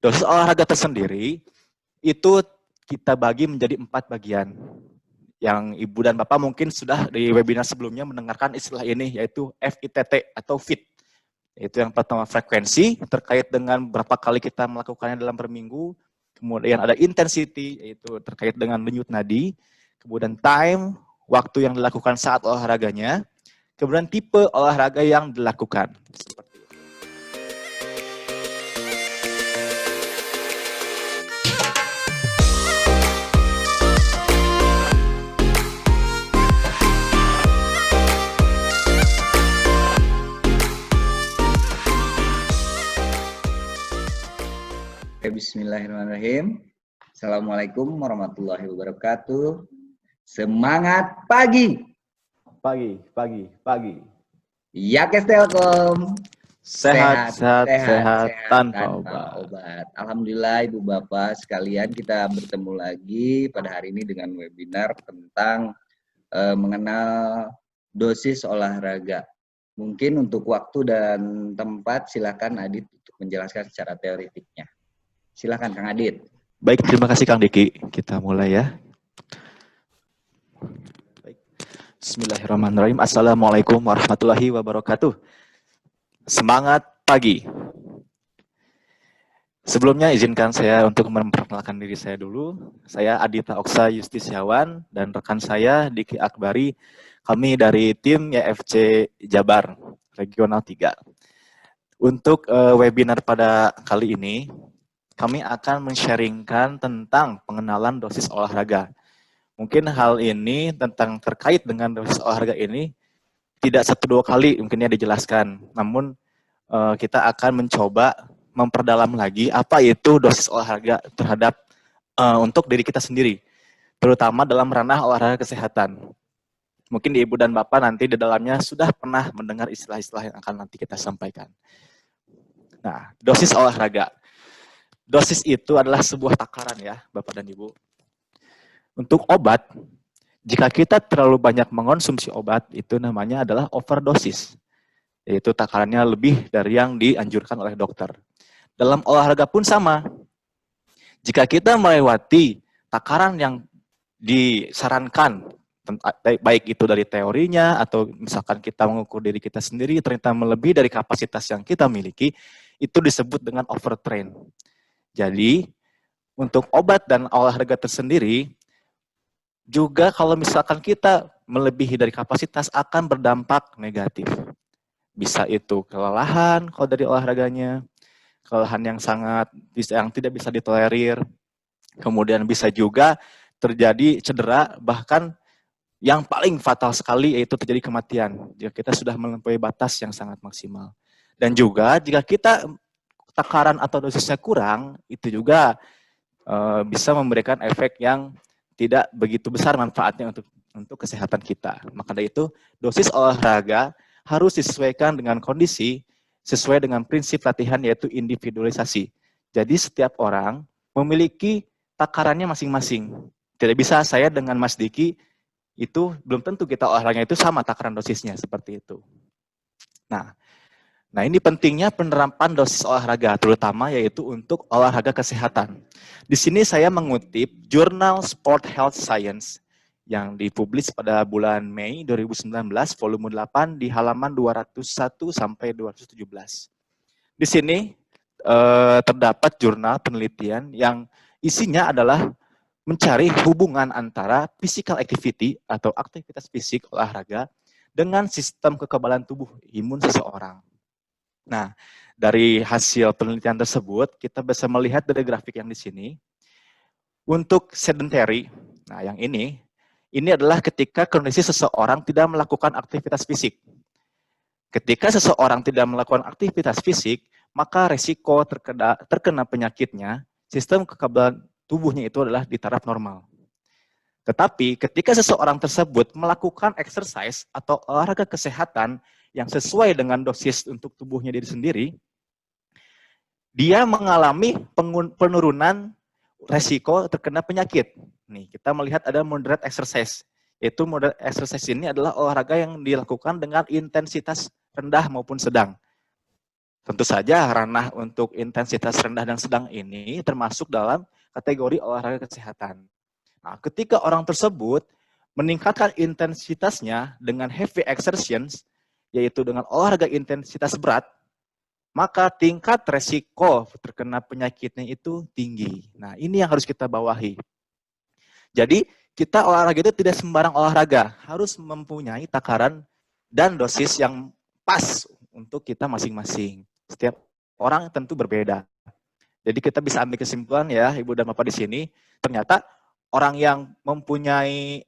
Dosis olahraga tersendiri itu kita bagi menjadi 4 bagian. Yang Ibu dan Bapak mungkin sudah di webinar sebelumnya mendengarkan istilah ini, yaitu FITT atau FIT. Itu yang pertama frekuensi, terkait dengan berapa kali kita melakukannya dalam per minggu. Kemudian ada intensity, yaitu terkait dengan denyut nadi. Kemudian time, waktu yang dilakukan saat olahraganya. Kemudian tipe olahraga yang dilakukan. Bismillahirrahmanirrahim. Assalamualaikum warahmatullahi wabarakatuh. Semangat pagi. Pagi. Yakes Telkom. Sehat tanpa obat. Alhamdulillah Ibu Bapak sekalian, kita bertemu lagi pada hari ini dengan webinar tentang mengenal dosis olahraga. Mungkin untuk waktu dan tempat silakan Adit untuk menjelaskan secara teoritiknya. Silakan Kang Adit. Baik, terima kasih Kang Diki. Kita mulai ya. Baik. Bismillahirrahmanirrahim. Assalamualaikum warahmatullahi wabarakatuh. Semangat pagi. Sebelumnya izinkan saya untuk memperkenalkan diri saya dulu. Saya Adita Oksa Justisiawan dan rekan saya Diki Akbari. Kami dari tim YFC Jabar Regional 3. Untuk webinar pada kali ini, kami akan men-sharingkan tentang pengenalan dosis olahraga. Mungkin hal ini terkait dengan dosis olahraga ini tidak 1-2 kali mungkinnya dijelaskan. Namun kita akan mencoba memperdalam lagi apa itu dosis olahraga terhadap untuk diri kita sendiri, terutama dalam ranah olahraga kesehatan. Mungkin Ibu dan Bapak nanti di dalamnya sudah pernah mendengar istilah-istilah yang akan nanti kita sampaikan. Nah, dosis olahraga. Dosis itu adalah sebuah takaran ya, Bapak dan Ibu. Untuk obat, jika kita terlalu banyak mengonsumsi obat, itu namanya adalah overdosis. Yaitu takarannya lebih dari yang dianjurkan oleh dokter. Dalam olahraga pun sama. Jika kita melewati takaran yang disarankan, baik itu dari teorinya, atau misalkan kita mengukur diri kita sendiri, ternyata melebihi dari kapasitas yang kita miliki, itu disebut dengan overtrain. Jadi, untuk obat dan olahraga tersendiri, juga kalau misalkan kita melebihi dari kapasitas akan berdampak negatif. Bisa itu kelelahan kalau dari olahraganya, kelelahan yang tidak bisa ditolerir, kemudian bisa juga terjadi cedera, bahkan yang paling fatal sekali yaitu terjadi kematian, jika kita sudah melampaui batas yang sangat maksimal. Dan juga jika kita takaran atau dosisnya kurang, itu juga bisa memberikan efek yang tidak begitu besar manfaatnya untuk kesehatan kita. Maka dari itu, dosis olahraga harus disesuaikan dengan kondisi, sesuai dengan prinsip latihan yaitu individualisasi. Jadi setiap orang memiliki takarannya masing-masing. Tidak bisa saya dengan Mas Diki, itu belum tentu kita olahraganya itu sama takaran dosisnya, seperti itu. Nah, ini pentingnya penerapan dosis olahraga, terutama yaitu untuk olahraga kesehatan. Di sini saya mengutip Jurnal Sport Health Science yang dipublis pada bulan Mei 2019, volume 8 di halaman 201 sampai 217. Di sini terdapat jurnal penelitian yang isinya adalah mencari hubungan antara physical activity atau aktivitas fisik olahraga dengan sistem kekebalan tubuh imun seseorang. Nah, dari hasil penelitian tersebut, kita bisa melihat dari grafik yang di sini. Untuk sedentary, nah yang ini adalah ketika kondisi seseorang tidak melakukan aktivitas fisik. Ketika seseorang tidak melakukan aktivitas fisik, maka resiko terkena penyakitnya, sistem kekebalan tubuhnya itu adalah di taraf normal. Tetapi ketika seseorang tersebut melakukan exercise atau olahraga kesehatan yang sesuai dengan dosis untuk tubuhnya diri sendiri, dia mengalami penurunan resiko terkena penyakit. Nih, kita melihat ada moderate exercise. Yaitu moderate exercise ini adalah olahraga yang dilakukan dengan intensitas rendah maupun sedang. Tentu saja ranah untuk intensitas rendah dan sedang ini termasuk dalam kategori olahraga kesehatan. Nah, ketika orang tersebut meningkatkan intensitasnya dengan heavy exertions, yaitu dengan olahraga intensitas berat, maka tingkat resiko terkena penyakitnya itu tinggi. Nah, ini yang harus kita bawahi. Jadi, kita olahraga itu tidak sembarang olahraga, harus mempunyai takaran dan dosis yang pas untuk kita masing-masing. Setiap orang tentu berbeda. Jadi kita bisa ambil kesimpulan ya, Ibu dan Bapak di sini, ternyata orang yang mempunyai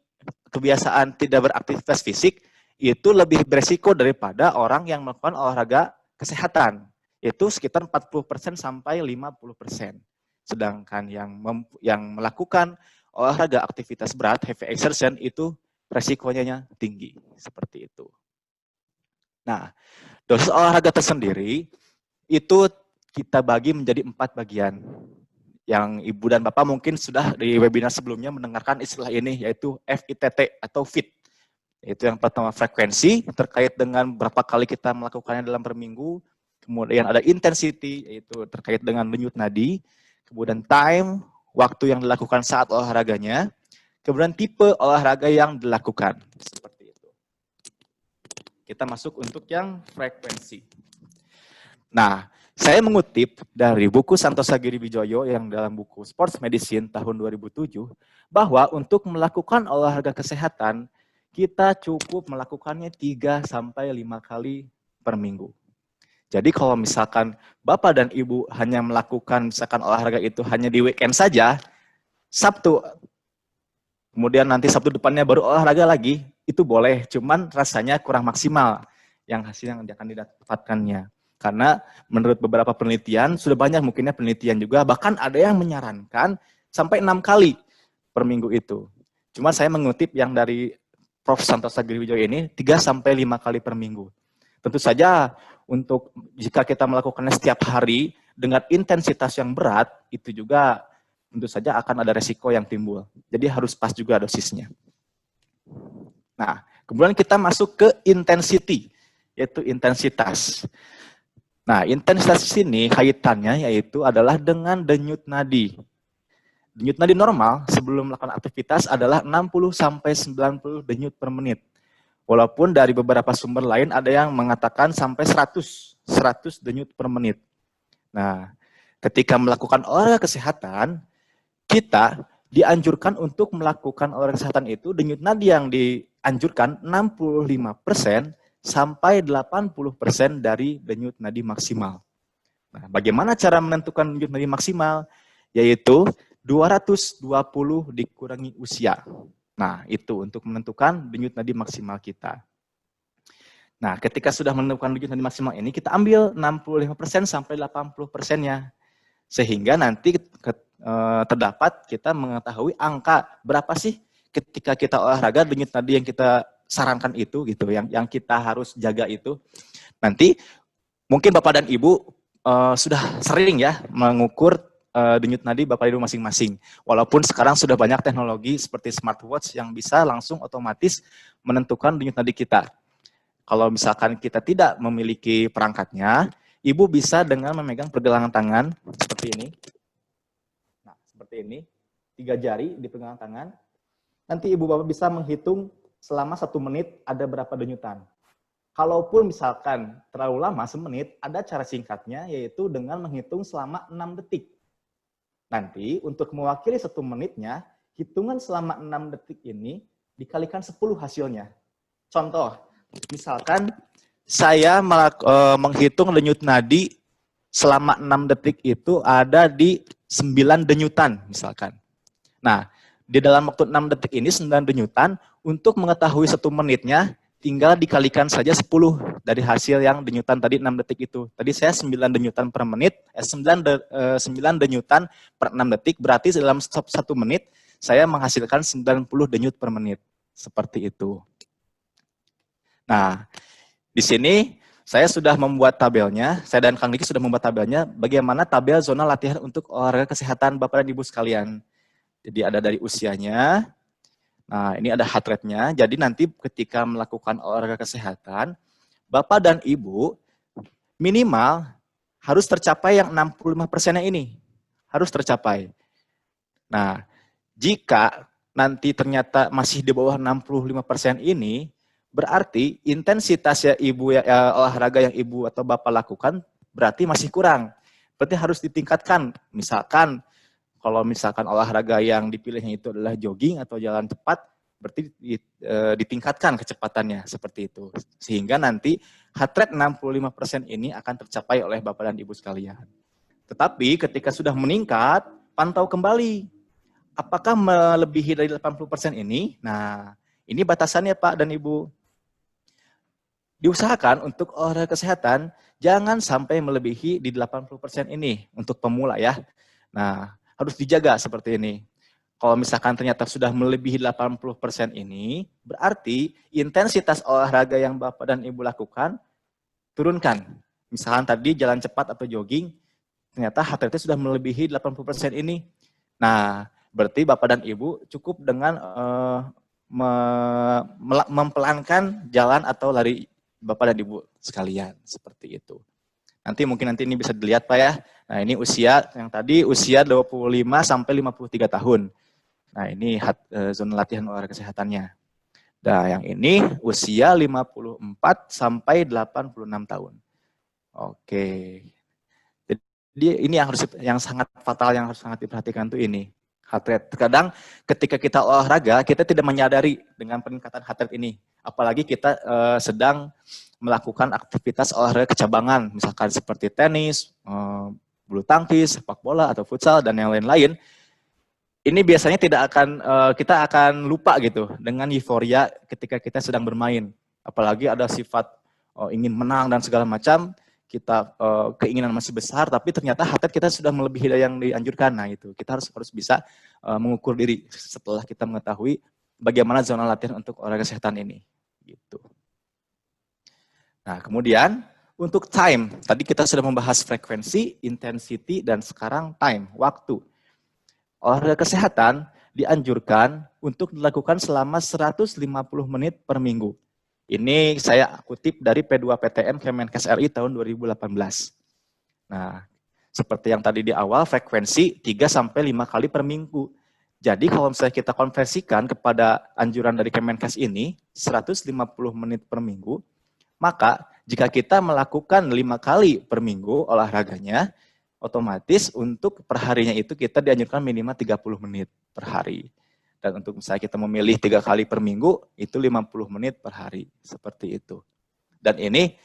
kebiasaan tidak beraktivitas fisik itu lebih beresiko daripada orang yang melakukan olahraga kesehatan. Itu sekitar 40% sampai 50%. Sedangkan yang melakukan olahraga aktivitas berat, heavy exertion, itu resikonya tinggi. Seperti itu. Nah, dosis olahraga tersendiri itu kita bagi menjadi 4 bagian. Yang Ibu dan Bapak mungkin sudah di webinar sebelumnya mendengarkan istilah ini, yaitu FITT atau FIT. Itu yang pertama frekuensi, terkait dengan berapa kali kita melakukannya dalam per minggu. Kemudian ada intensity, yaitu terkait dengan denyut nadi. Kemudian time, waktu yang dilakukan saat olahraganya. Kemudian tipe olahraga yang dilakukan. Seperti itu. Kita masuk untuk yang frekuensi. Nah, saya mengutip dari buku Santosa Giribijoyo yang dalam buku Sports Medicine tahun 2007, bahwa untuk melakukan olahraga kesehatan, kita cukup melakukannya 3-5 kali per minggu. Jadi kalau misalkan Bapak dan Ibu hanya melakukan misalkan olahraga itu hanya di weekend saja, Sabtu, kemudian nanti Sabtu depannya baru olahraga lagi, itu boleh, cuman rasanya kurang maksimal yang hasil yang akan didapatkannya. Karena menurut beberapa penelitian, sudah banyak mungkinnya penelitian juga, bahkan ada yang menyarankan sampai 6 kali per minggu itu. Cuma saya mengutip yang dari Prof. Santosa Giribijoyo ini, 3-5 kali per minggu. Tentu saja untuk jika kita melakukannya setiap hari dengan intensitas yang berat, itu juga tentu saja akan ada resiko yang timbul. Jadi harus pas juga dosisnya. Nah, kemudian kita masuk ke intensity, yaitu intensitas. Nah, intensitas sini kaitannya yaitu adalah dengan denyut nadi. Denyut nadi normal sebelum melakukan aktivitas adalah 60-90 denyut per menit. Walaupun dari beberapa sumber lain ada yang mengatakan sampai 100 denyut per menit. Nah, ketika melakukan olahraga kesehatan, kita dianjurkan untuk melakukan olahraga kesehatan itu denyut nadi yang dianjurkan 65% sampai 80% dari denyut nadi maksimal. Nah, bagaimana cara menentukan denyut nadi maksimal? Yaitu 220 dikurangi usia. Nah, itu untuk menentukan denyut nadi maksimal kita. Nah, ketika sudah menentukan denyut nadi maksimal ini, kita ambil 65% sampai 80%-nya. Sehingga nanti terdapat kita mengetahui angka berapa sih ketika kita olahraga denyut nadi yang kita sarankan itu gitu, yang kita harus jaga itu. Nanti mungkin Bapak dan Ibu sudah sering ya mengukur denyut nadi Bapak Ibu masing-masing. Walaupun sekarang sudah banyak teknologi seperti smartwatch yang bisa langsung otomatis menentukan denyut nadi kita. Kalau misalkan kita tidak memiliki perangkatnya, Ibu bisa dengan memegang pergelangan tangan seperti ini. Nah, seperti ini. 3 jari di pergelangan tangan. Nanti Ibu Bapak bisa menghitung selama 1 menit ada berapa denyutan. Kalaupun misalkan terlalu lama, semenit, ada cara singkatnya yaitu dengan menghitung selama 6 detik. Nanti untuk mewakili 1 menitnya, hitungan selama 6 detik ini dikalikan 10 hasilnya. Contoh, misalkan saya menghitung denyut nadi selama 6 detik itu ada di 9 denyutan misalkan. Nah, di dalam waktu 6 detik ini 9 denyutan, untuk mengetahui 1 menitnya tinggal dikalikan saja 10 dari hasil yang denyutan tadi 6 detik itu. Tadi saya 9 denyutan per menit, 9 denyutan per 6 detik, berarti dalam 1 menit saya menghasilkan 90 denyut per menit. Seperti itu. Nah, di sini saya sudah membuat tabelnya, saya dan Kang Diki sudah membuat tabelnya, bagaimana tabel zona latihan untuk olahraga kesehatan Bapak dan Ibu sekalian. Jadi ada dari usianya, nah ini ada heart rate-nya, jadi nanti ketika melakukan olahraga kesehatan, Bapak dan Ibu minimal harus tercapai yang 65%-nya ini. Harus tercapai. Nah, jika nanti ternyata masih di bawah 65% ini, berarti intensitas olahraga yang ibu atau bapak lakukan berarti masih kurang. Berarti harus ditingkatkan. Misalkan, kalau misalkan olahraga yang dipilihnya itu adalah jogging atau jalan cepat, berarti ditingkatkan kecepatannya seperti itu. Sehingga nanti heart rate 65% ini akan tercapai oleh bapak dan ibu sekalian. Tetapi ketika sudah meningkat, pantau kembali. Apakah melebihi dari 80% ini? Nah, ini batasannya Pak dan Ibu. Diusahakan untuk olahraga kesehatan, jangan sampai melebihi di 80% ini untuk pemula ya. Nah, harus dijaga seperti ini. Kalau misalkan ternyata sudah melebihi 80% ini, berarti intensitas olahraga yang Bapak dan Ibu lakukan, turunkan. Misalkan tadi jalan cepat atau jogging, ternyata heart rate sudah melebihi 80% ini. Nah, berarti Bapak dan Ibu cukup dengan mempelankan jalan atau lari Bapak dan Ibu sekalian, seperti itu. Nanti ini bisa dilihat Pak ya. Nah, ini usia yang tadi usia 25 sampai 53 tahun. Nah, ini zona latihan olahraga kesehatannya. Nah, yang ini usia 54 sampai 86 tahun. Oke. Jadi ini yang sangat fatal, yang harus sangat diperhatikan tuh ini. Heart rate. Terkadang ketika kita olahraga, kita tidak menyadari dengan peningkatan heart rate ini. Apalagi kita sedang melakukan aktivitas olahraga kecabangan, misalkan seperti tenis, bulu tangkis, sepak bola atau futsal dan yang lain-lain. Ini biasanya kita akan lupa gitu dengan euforia ketika kita sedang bermain. Apalagi ada sifat ingin menang dan segala macam, kita keinginan masih besar, tapi ternyata heart rate kita sudah melebihi dari yang dianjurkan. Nah itu kita harus bisa mengukur diri setelah kita mengetahui bagaimana zona latihan untuk olahraga kesehatan ini. Gitu. Nah kemudian untuk time, tadi kita sudah membahas frekuensi, intensity, dan sekarang time, waktu. Olahraga kesehatan dianjurkan untuk dilakukan selama 150 menit per minggu. Ini saya kutip dari P2PTM Kemenkes RI tahun 2018. Nah, seperti yang tadi di awal, frekuensi 3-5 kali per minggu. Jadi kalau misalnya kita konversikan kepada anjuran dari Kemenkes ini, 150 menit per minggu, maka jika kita melakukan 5 kali per minggu olahraganya, otomatis untuk perharinya itu kita dianjurkan minimal 30 menit per hari. Dan untuk misalnya kita memilih 3 kali per minggu, itu 50 menit per hari. Seperti itu. Dan ini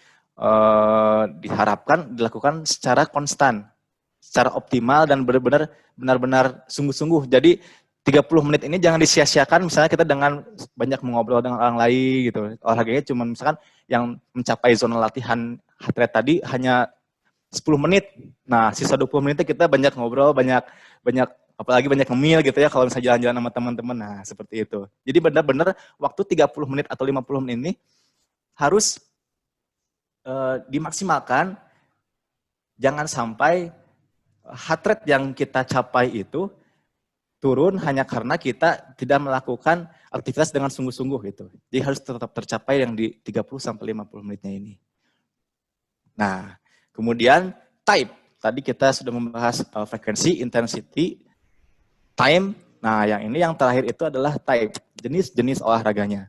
diharapkan dilakukan secara konstan, secara optimal dan benar-benar sungguh-sungguh. Jadi 30 menit ini jangan disia-siakan misalnya kita dengan banyak mengobrol dengan orang lain gitu. Olahraganya cuma misalkan yang mencapai zona latihan heart rate tadi hanya 10 menit. Nah, sisa 20 menitnya kita banyak ngobrol, banyak apalagi banyak ngemil gitu ya kalau misalnya jalan-jalan sama teman-teman. Nah, seperti itu. Jadi benar-benar waktu 30 menit atau 50 menit ini harus dimaksimalkan. Jangan sampai heart rate yang kita capai itu turun hanya karena kita tidak melakukan aktivitas dengan sungguh-sungguh gitu. Jadi harus tetap tercapai yang di 30 sampai 50 menitnya ini. Nah, kemudian type. Tadi kita sudah membahas frekuensi, intensity, time. Nah, yang terakhir itu adalah type, jenis-jenis olahraganya.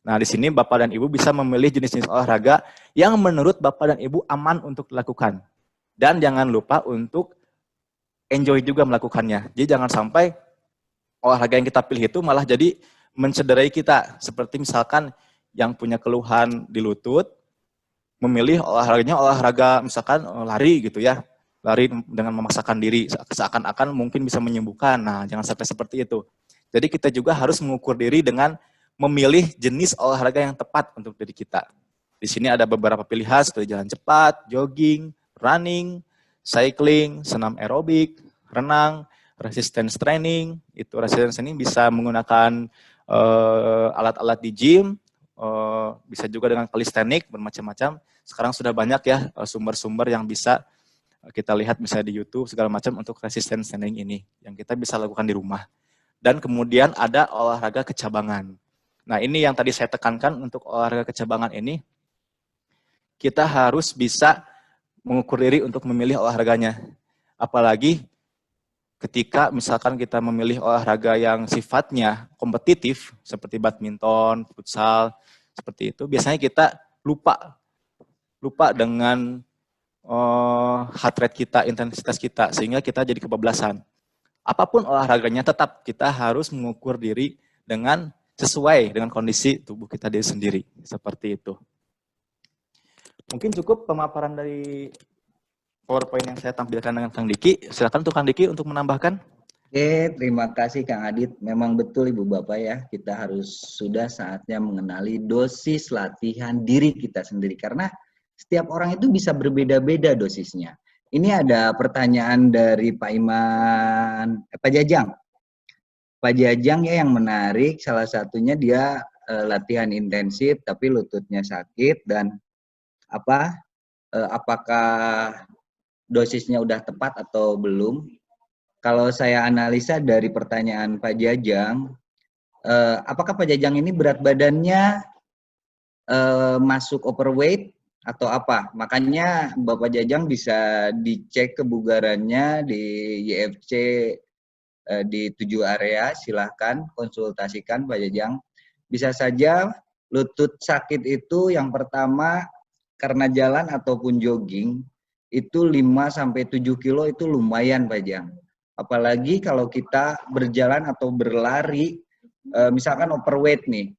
Nah, di sini Bapak dan Ibu bisa memilih jenis-jenis olahraga yang menurut Bapak dan Ibu aman untuk dilakukan. Dan jangan lupa untuk enjoy juga melakukannya. Jadi jangan sampai olahraga yang kita pilih itu malah jadi mencederai kita. Seperti misalkan yang punya keluhan di lutut, memilih olahraga misalkan lari gitu ya. Lari dengan memaksakan diri, seakan-akan mungkin bisa menyembuhkan. Nah, jangan sampai seperti itu. Jadi kita juga harus mengukur diri dengan memilih jenis olahraga yang tepat untuk diri kita. Di sini ada beberapa pilihan seperti jalan cepat, jogging, running, cycling, senam aerobik, renang, resistance training. Itu resistance training bisa menggunakan alat-alat di gym, bisa juga dengan calisthenics, bermacam-macam. Sekarang sudah banyak ya sumber-sumber yang bisa kita lihat misalnya di YouTube segala macam untuk resistance training ini yang kita bisa lakukan di rumah. Dan kemudian ada olahraga kecabangan. Nah, ini yang tadi saya tekankan untuk olahraga kecabangan ini kita harus bisa mengukur diri untuk memilih olahraganya. Apalagi ketika misalkan kita memilih olahraga yang sifatnya kompetitif seperti badminton, futsal, seperti itu, biasanya kita lupa dengan heart rate kita, intensitas kita, sehingga kita jadi kebablasan. Apapun olahraganya, tetap kita harus mengukur diri dengan sesuai dengan kondisi tubuh kita diri sendiri, seperti itu. Mungkin cukup pemaparan dari PowerPoint yang saya tampilkan dengan Kang Diki. Silakan untuk Kang Diki untuk menambahkan. Oke, terima kasih Kang Adit. Memang betul Ibu Bapak ya, kita harus sudah saatnya mengenali dosis latihan diri kita sendiri. Karena setiap orang itu bisa berbeda-beda dosisnya. Ini ada pertanyaan dari Pak Pak Jajang. Pak Jajang ya yang menarik, salah satunya dia latihan intensif tapi lututnya sakit dan apakah dosisnya udah tepat atau belum? Kalau saya analisa dari pertanyaan Pak Jajang, apakah Pak Jajang ini berat badannya masuk overweight atau apa? Makanya Bapak Jajang bisa dicek kebugarannya di YFC di 7 area, silahkan konsultasikan Pak Jajang. Bisa saja lutut sakit itu yang pertama karena jalan ataupun jogging, itu 5-7 kilo itu lumayan Pak Jajang. Apalagi kalau kita berjalan atau berlari, misalkan overweight nih,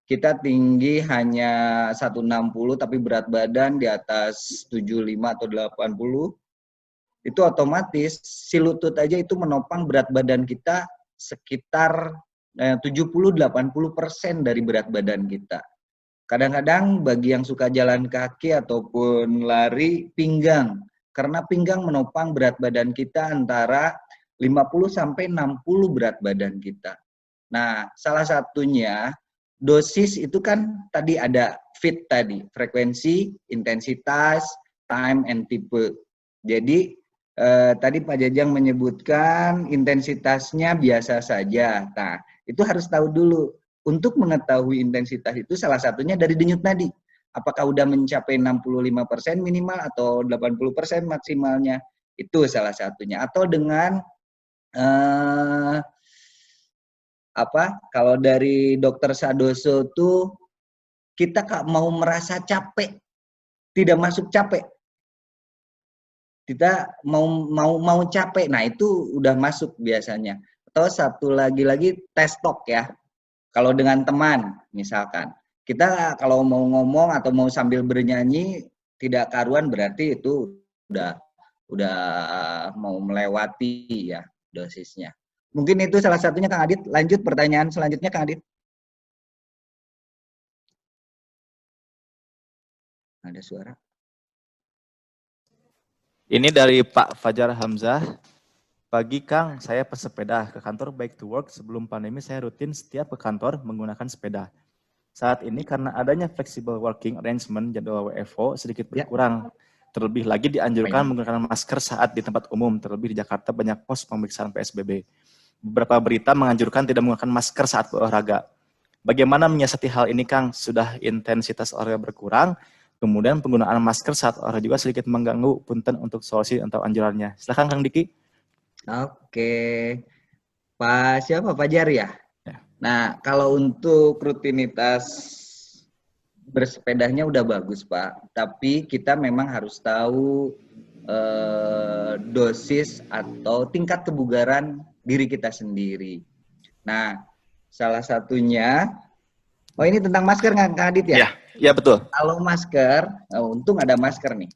kita tinggi hanya 160 tapi berat badan di atas 75 atau 80, itu otomatis si lutut aja itu menopang berat badan kita sekitar 70-80% dari berat badan kita. Kadang-kadang bagi yang suka jalan kaki ataupun lari, pinggang. Karena pinggang menopang berat badan kita antara 50-60 berat badan kita. Nah, salah satunya dosis itu kan tadi ada fit tadi, frekuensi, intensitas, time, and type. Jadi tadi Pak Jajang menyebutkan intensitasnya biasa saja. Nah, itu harus tahu dulu. Untuk mengetahui intensitas itu salah satunya dari denyut nadi. Apakah udah mencapai 65% minimal atau 80% maksimalnya? Itu salah satunya. Atau dengan kalau dari Dokter Sadoso tuh kita mau merasa capek, tidak masuk capek. Kita mau capek. Nah, itu udah masuk biasanya. Atau satu lagi tes talk ya. Kalau dengan teman misalkan, kita kalau mau ngomong atau mau sambil bernyanyi tidak karuan berarti itu udah mau melewati ya dosisnya. Mungkin itu salah satunya Kang Adit. Lanjut pertanyaan selanjutnya Kang Adit. Ada suara. Ini dari Pak Fajar Hamzah. Pagi Kang, saya pesepeda ke kantor bike to work. Sebelum pandemi saya rutin setiap ke kantor menggunakan sepeda. Saat ini karena adanya flexible working arrangement jadwal WFO sedikit berkurang. Terlebih lagi dianjurkan menggunakan masker saat di tempat umum. Terlebih di Jakarta banyak pos pemeriksaan PSBB. Beberapa berita menganjurkan tidak menggunakan masker saat berolahraga. Bagaimana menyiasati hal ini Kang? Sudah intensitas olahraga berkurang, kemudian penggunaan masker saat olahraga juga sedikit mengganggu. Punten untuk solusi atau anjurannya. Silakan Kang Diki. Oke, Pak siapa? Pak Jari ya? Nah, kalau untuk rutinitas bersepedanya udah bagus Pak, tapi kita memang harus tahu dosis atau tingkat kebugaran diri kita sendiri. Nah, salah satunya, ini tentang masker nggak Kak Adit ya? Iya betul. Kalau masker, untung ada masker nih.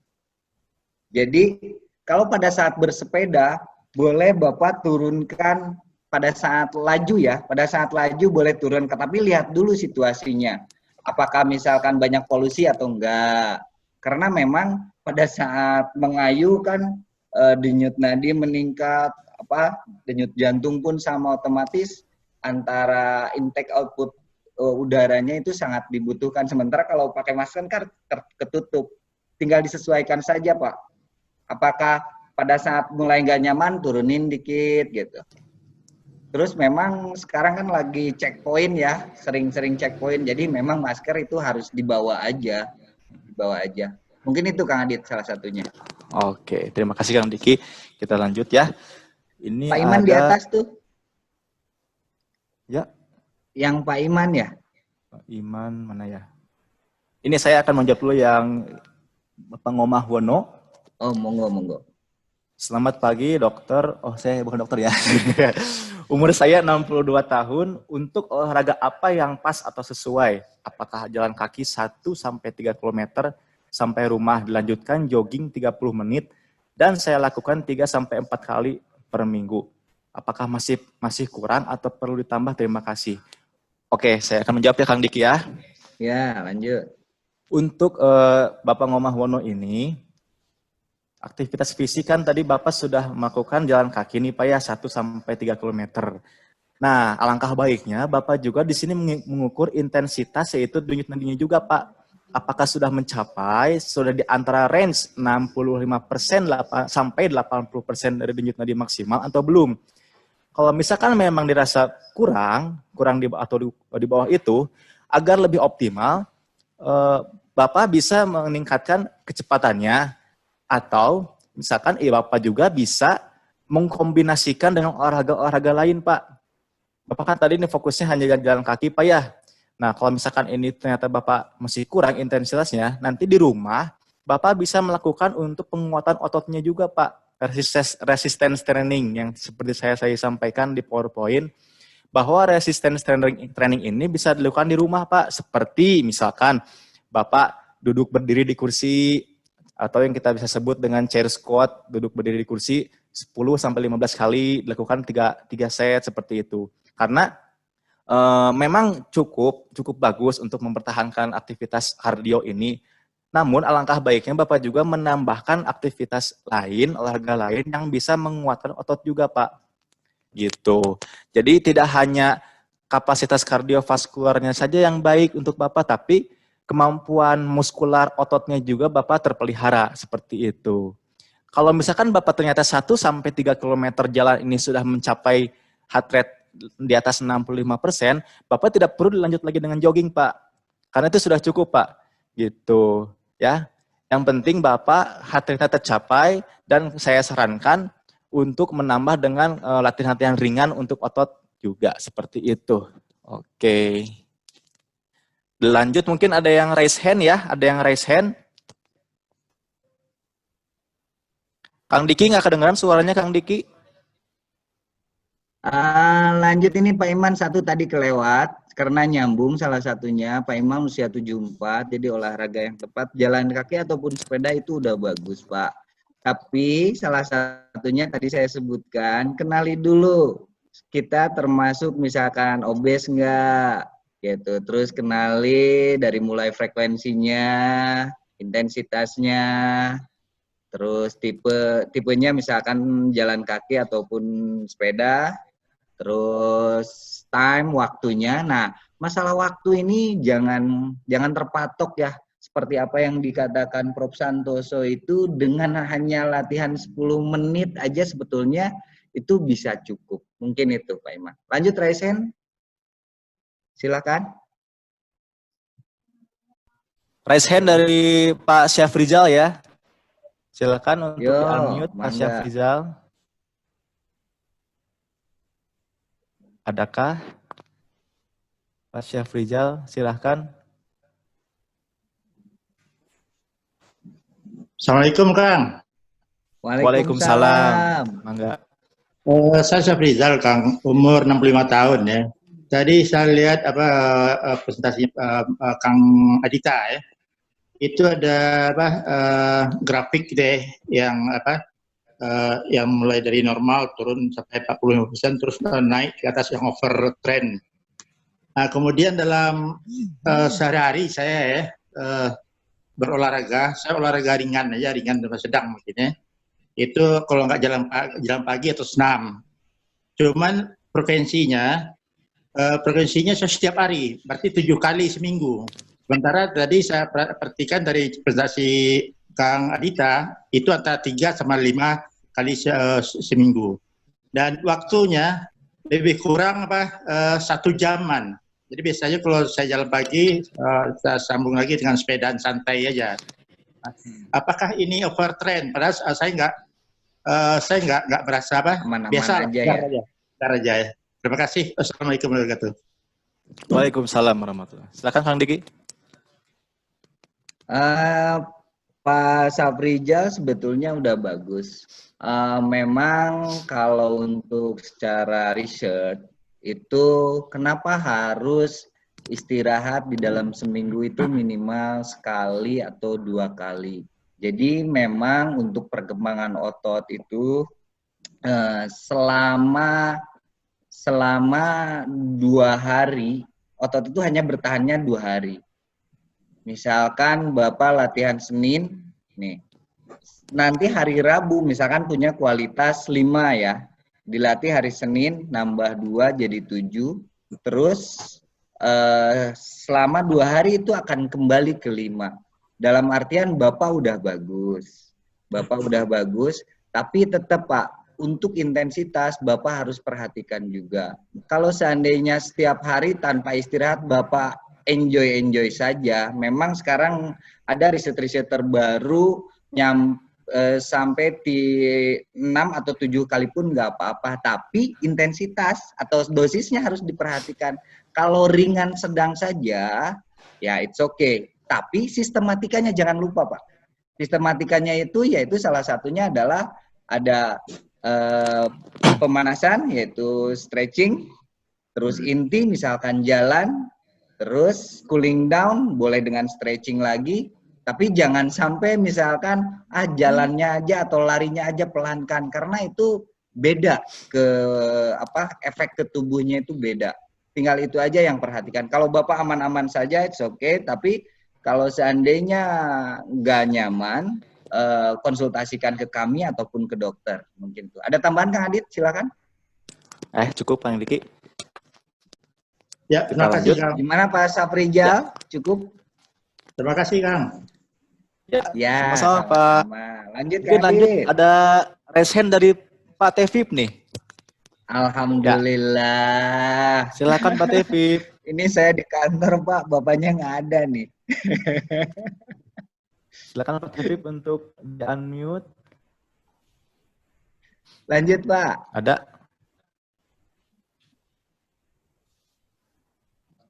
Jadi, kalau pada saat bersepeda, boleh Bapak turunkan pada saat laju ya, pada saat laju boleh turun, tapi lihat dulu situasinya. Apakah misalkan banyak polusi atau enggak. Karena memang pada saat mengayu kan denyut nadi meningkat, denyut jantung pun sama otomatis antara intake output udaranya itu sangat dibutuhkan. Sementara kalau pakai masker kan ketutup. Tinggal disesuaikan saja Pak. Apakah pada saat mulai nggak nyaman turunin dikit gitu. Terus memang sekarang kan lagi checkpoint ya, sering-sering checkpoint. Jadi memang masker itu harus dibawa aja. Mungkin itu Kang Adit salah satunya. Oke, terima kasih Kang Diki. Kita lanjut ya. Ini Pak Iman di ada atas tuh, ya, yang Pak Iman ya. Pak Iman mana ya? Ini saya akan menjawab dulu yang Bapak Ngomah Wono. Oh, monggo, monggo. Selamat pagi, dokter. Oh, saya bukan dokter ya. Umur saya 62 tahun. Untuk olahraga apa yang pas atau sesuai? Apakah jalan kaki 1-3 km sampai rumah, dilanjutkan jogging 30 menit, dan saya lakukan 3-4 kali per minggu. Apakah masih kurang atau perlu ditambah? Terima kasih. Oke, saya akan menjawab ya Kang Diki ya. Ya, lanjut. Untuk Bapak Ngomah Wono ini, aktivitas fisik kan tadi Bapak sudah melakukan jalan kaki nih Pak ya 1-3 km. Nah, alangkah baiknya Bapak juga di sini mengukur intensitas yaitu denyut nadinya juga Pak. Apakah sudah mencapai, sudah di antara range 65% sampai 80% dari denyut nadi maksimal atau belum? Kalau misalkan memang dirasa kurang di bawah itu, agar lebih optimal, Bapak bisa meningkatkan kecepatannya, atau misalkan Bapak juga bisa mengkombinasikan dengan olahraga-olahraga lain, Pak. Bapak kan tadi ini fokusnya hanya jalan kaki, Pak ya. Nah, kalau misalkan ini ternyata Bapak masih kurang intensitasnya, nanti di rumah Bapak bisa melakukan untuk penguatan ototnya juga, Pak. Resistance training yang seperti saya sampaikan di PowerPoint, bahwa resistance training ini bisa dilakukan di rumah, Pak. Seperti misalkan Bapak duduk berdiri di kursi, atau yang kita bisa sebut dengan chair squat, duduk berdiri di kursi 10-15 kali, dilakukan 3 set seperti itu. Karena memang cukup bagus untuk mempertahankan aktivitas kardio ini. Namun alangkah baiknya Bapak juga menambahkan aktivitas lain, olahraga lain yang bisa menguatkan otot juga, Pak. Gitu. Jadi tidak hanya kapasitas kardiovaskularnya saja yang baik untuk Bapak, tapi kemampuan muskular ototnya juga Bapak terpelihara seperti itu. Kalau misalkan Bapak ternyata 1-3 km jalan ini sudah mencapai heart rate di atas 65%, Bapak tidak perlu dilanjut lagi dengan jogging, Pak. Karena itu sudah cukup, Pak. Gitu, ya. Yang penting Bapak heart rate-nya tercapai, dan saya sarankan untuk menambah dengan latihan-latihan ringan untuk otot juga seperti itu. Oke. Lanjut, mungkin ada yang raise hand ya, ada yang raise hand. Kang Diki nggak kedengeran suaranya Kang Diki? Lanjut ini Pak Iman satu tadi kelewat karena nyambung salah satunya. Pak Iman usia 74, jadi olahraga yang tepat jalan kaki ataupun sepeda itu udah bagus Pak. Tapi salah satunya tadi saya sebutkan, kenali dulu kita termasuk misalkan obes enggak gitu. Terus kenali dari mulai frekuensinya, intensitasnya, terus tipenya misalkan jalan kaki ataupun sepeda, terus waktunya. Nah, masalah waktu ini jangan terpatok ya, seperti apa yang dikatakan Prof. Santoso itu, dengan hanya latihan 10 menit aja sebetulnya itu bisa cukup. Mungkin itu Pak Iman. Lanjut Raisen, silakan. Raise hand dari Pak Syafrizal ya. Silakan untuk di-unmute Pak Mangga. Syafrizal. Adakah? Pak Syafrizal, silakan. Assalamualaikum Kang. Waalaikumsalam. Mangga. Saya Syafrizal Kang, umur 65 tahun ya. Tadi saya lihat presentasi Kang Adita ya. Itu ada grafik deh yang yang mulai dari normal turun sampai 45% terus naik ke atas yang overtrend. Nah, kemudian dalam sehari-hari saya ya berolahraga, saya olahraga ringan aja, ringan dan sedang mungkin ya. Itu kalau nggak jalan pagi atau senam. Cuman frekuensinya saya setiap hari, berarti 7 kali seminggu. Sementara tadi saya perhatikan dari presentasi Kang Adita, itu antara 3-5 kali seminggu. Dan waktunya lebih kurang 1 jaman. Jadi biasanya kalau saya jalan pagi, saya sambung lagi dengan sepedaan santai aja. Apakah ini overtrend? Padahal saya nggak merasa apa, Aman-aman biasa aja ya. Biar aja ya. Terima kasih. Assalamualaikum warahmatullahi wabarakatuh. Waalaikumsalam warahmatullahi wabarakatuh. Silakan Kang Diki. Pak Safrijal sebetulnya udah bagus. Memang kalau untuk secara riset itu kenapa harus istirahat di dalam seminggu itu minimal sekali atau 2 kali. Jadi memang untuk perkembangan otot itu selama 2 hari, otot itu hanya bertahannya 2 hari. Misalkan Bapak latihan Senin, nih, nanti hari Rabu misalkan punya kualitas 5 ya, dilatih hari Senin, nambah 2 jadi 7, terus selama 2 hari itu akan kembali ke 5. Dalam artian Bapak udah bagus, tapi tetap Pak, untuk intensitas Bapak harus perhatikan juga. Kalau seandainya setiap hari tanpa istirahat Bapak enjoy saja. Memang sekarang ada riset-riset terbaru sampai di 6 atau 7 kali pun nggak apa-apa. Tapi intensitas atau dosisnya harus diperhatikan. Kalau ringan sedang saja, ya it's okay. Tapi sistematikanya jangan lupa Pak. Sistematikanya itu yaitu salah satunya adalah ada pemanasan yaitu stretching, terus inti misalkan jalan, terus cooling down boleh dengan stretching lagi, tapi jangan sampai misalkan jalannya aja atau larinya aja pelankan karena itu beda efek ke tubuhnya itu beda. Tinggal itu aja yang perhatikan. Kalau Bapak aman-aman saja it's okay, tapi kalau seandainya nggak nyaman konsultasikan ke kami ataupun ke dokter mungkin tuh. Ada tambahan Kang Adit, silakan. Cukup Kang Diki. Ya, terima kasih Kang. Gimana Pak Safrijal? Ya. Cukup? Terima kasih Kang. Ya, sama-sama Pak. Lanjut Mungkin lanjut, ada raise hand dari Pak Tevip nih. Alhamdulillah. Ya. Silakan Pak Tevip. Ini saya di kantor Pak, bapaknya nggak ada nih. Silakan Pak Tevip untuk di-unmute. Lanjut Pak. Ada?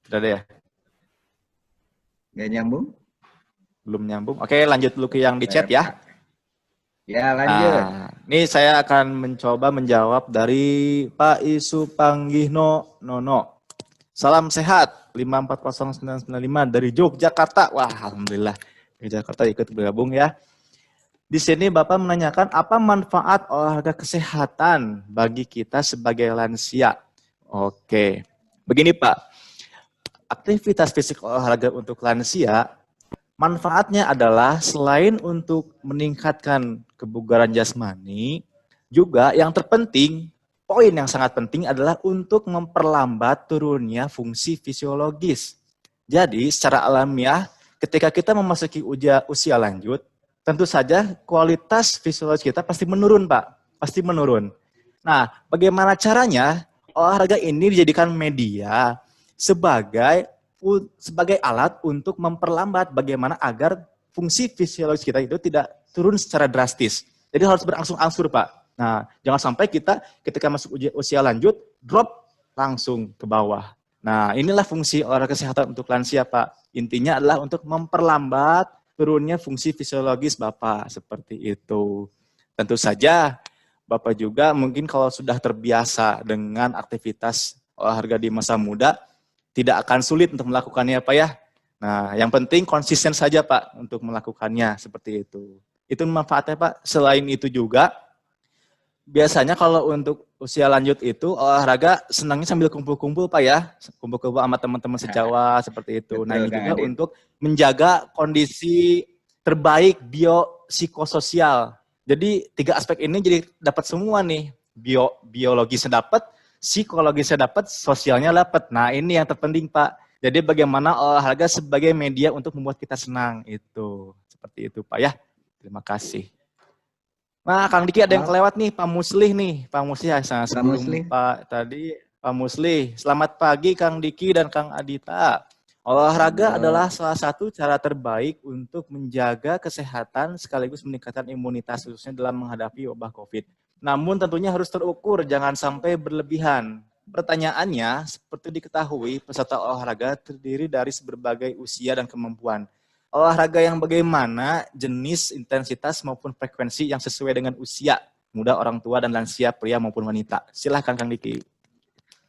Tidak ada ya? Nggak nyambung? Belum nyambung. Oke, lanjut dulu ke yang di chat ya. Ya, lanjut. Ini saya akan mencoba menjawab dari Pak Isu Panggihno Nono. Salam sehat, 540995 dari Yogyakarta. Wah, alhamdulillah. Yogyakarta ikut bergabung ya. Di sini Bapak menanyakan apa manfaat olahraga kesehatan bagi kita sebagai lansia. Oke, begini Pak. Aktivitas fisik olahraga untuk lansia, manfaatnya adalah selain untuk meningkatkan kebugaran jasmani, juga yang terpenting, poin yang sangat penting adalah untuk memperlambat turunnya fungsi fisiologis. Jadi secara alamiah, ketika kita memasuki usia lanjut, tentu saja kualitas fisiologis kita pasti menurun Pak, pasti menurun. Nah, bagaimana caranya? Olahraga ini dijadikan media sebagai alat untuk memperlambat bagaimana agar fungsi fisiologis kita itu tidak turun secara drastis. Jadi harus berangsur-angsur Pak. Nah, jangan sampai kita ketika masuk usia lanjut, drop langsung ke bawah. Nah, inilah fungsi olahraga kesehatan untuk lansia Pak. Intinya adalah untuk memperlambat turunnya fungsi fisiologis Bapak, seperti itu. Tentu saja Bapak juga mungkin kalau sudah terbiasa dengan aktivitas olahraga di masa muda, tidak akan sulit untuk melakukannya Pak ya. Nah, yang penting konsisten saja Pak untuk melakukannya seperti itu. Itu manfaatnya Pak. Selain itu juga, biasanya kalau untuk usia lanjut itu olahraga senangnya sambil kumpul-kumpul Pak ya. Kumpul-kumpul sama teman-teman sejawat seperti itu. Betul, nah ini Kang juga Adit. untuk menjaga kondisi terbaik biopsikososial. Jadi 3 aspek ini jadi dapat semua nih. Biologisnya dapat, psikologisnya dapat, sosialnya dapat. Nah ini yang terpenting Pak. Jadi bagaimana olahraga sebagai media untuk membuat kita senang itu. Seperti itu Pak ya. Terima kasih. Nah Kang Diki ada yang kelewat nih, Pak Muslih nih. Pak Muslih sebelum Muslih. Pak tadi, Pak Muslih. Selamat pagi Kang Diki dan Kang Adita. Olahraga adalah salah satu cara terbaik untuk menjaga kesehatan sekaligus meningkatkan imunitas khususnya dalam menghadapi wabah COVID. Namun tentunya harus terukur, jangan sampai berlebihan. Pertanyaannya, seperti diketahui, peserta olahraga terdiri dari berbagai usia dan kemampuan. Olahraga yang bagaimana, jenis, intensitas maupun frekuensi yang sesuai dengan usia, muda, orang tua, dan lansia, pria maupun wanita. Silahkan Kang Diki.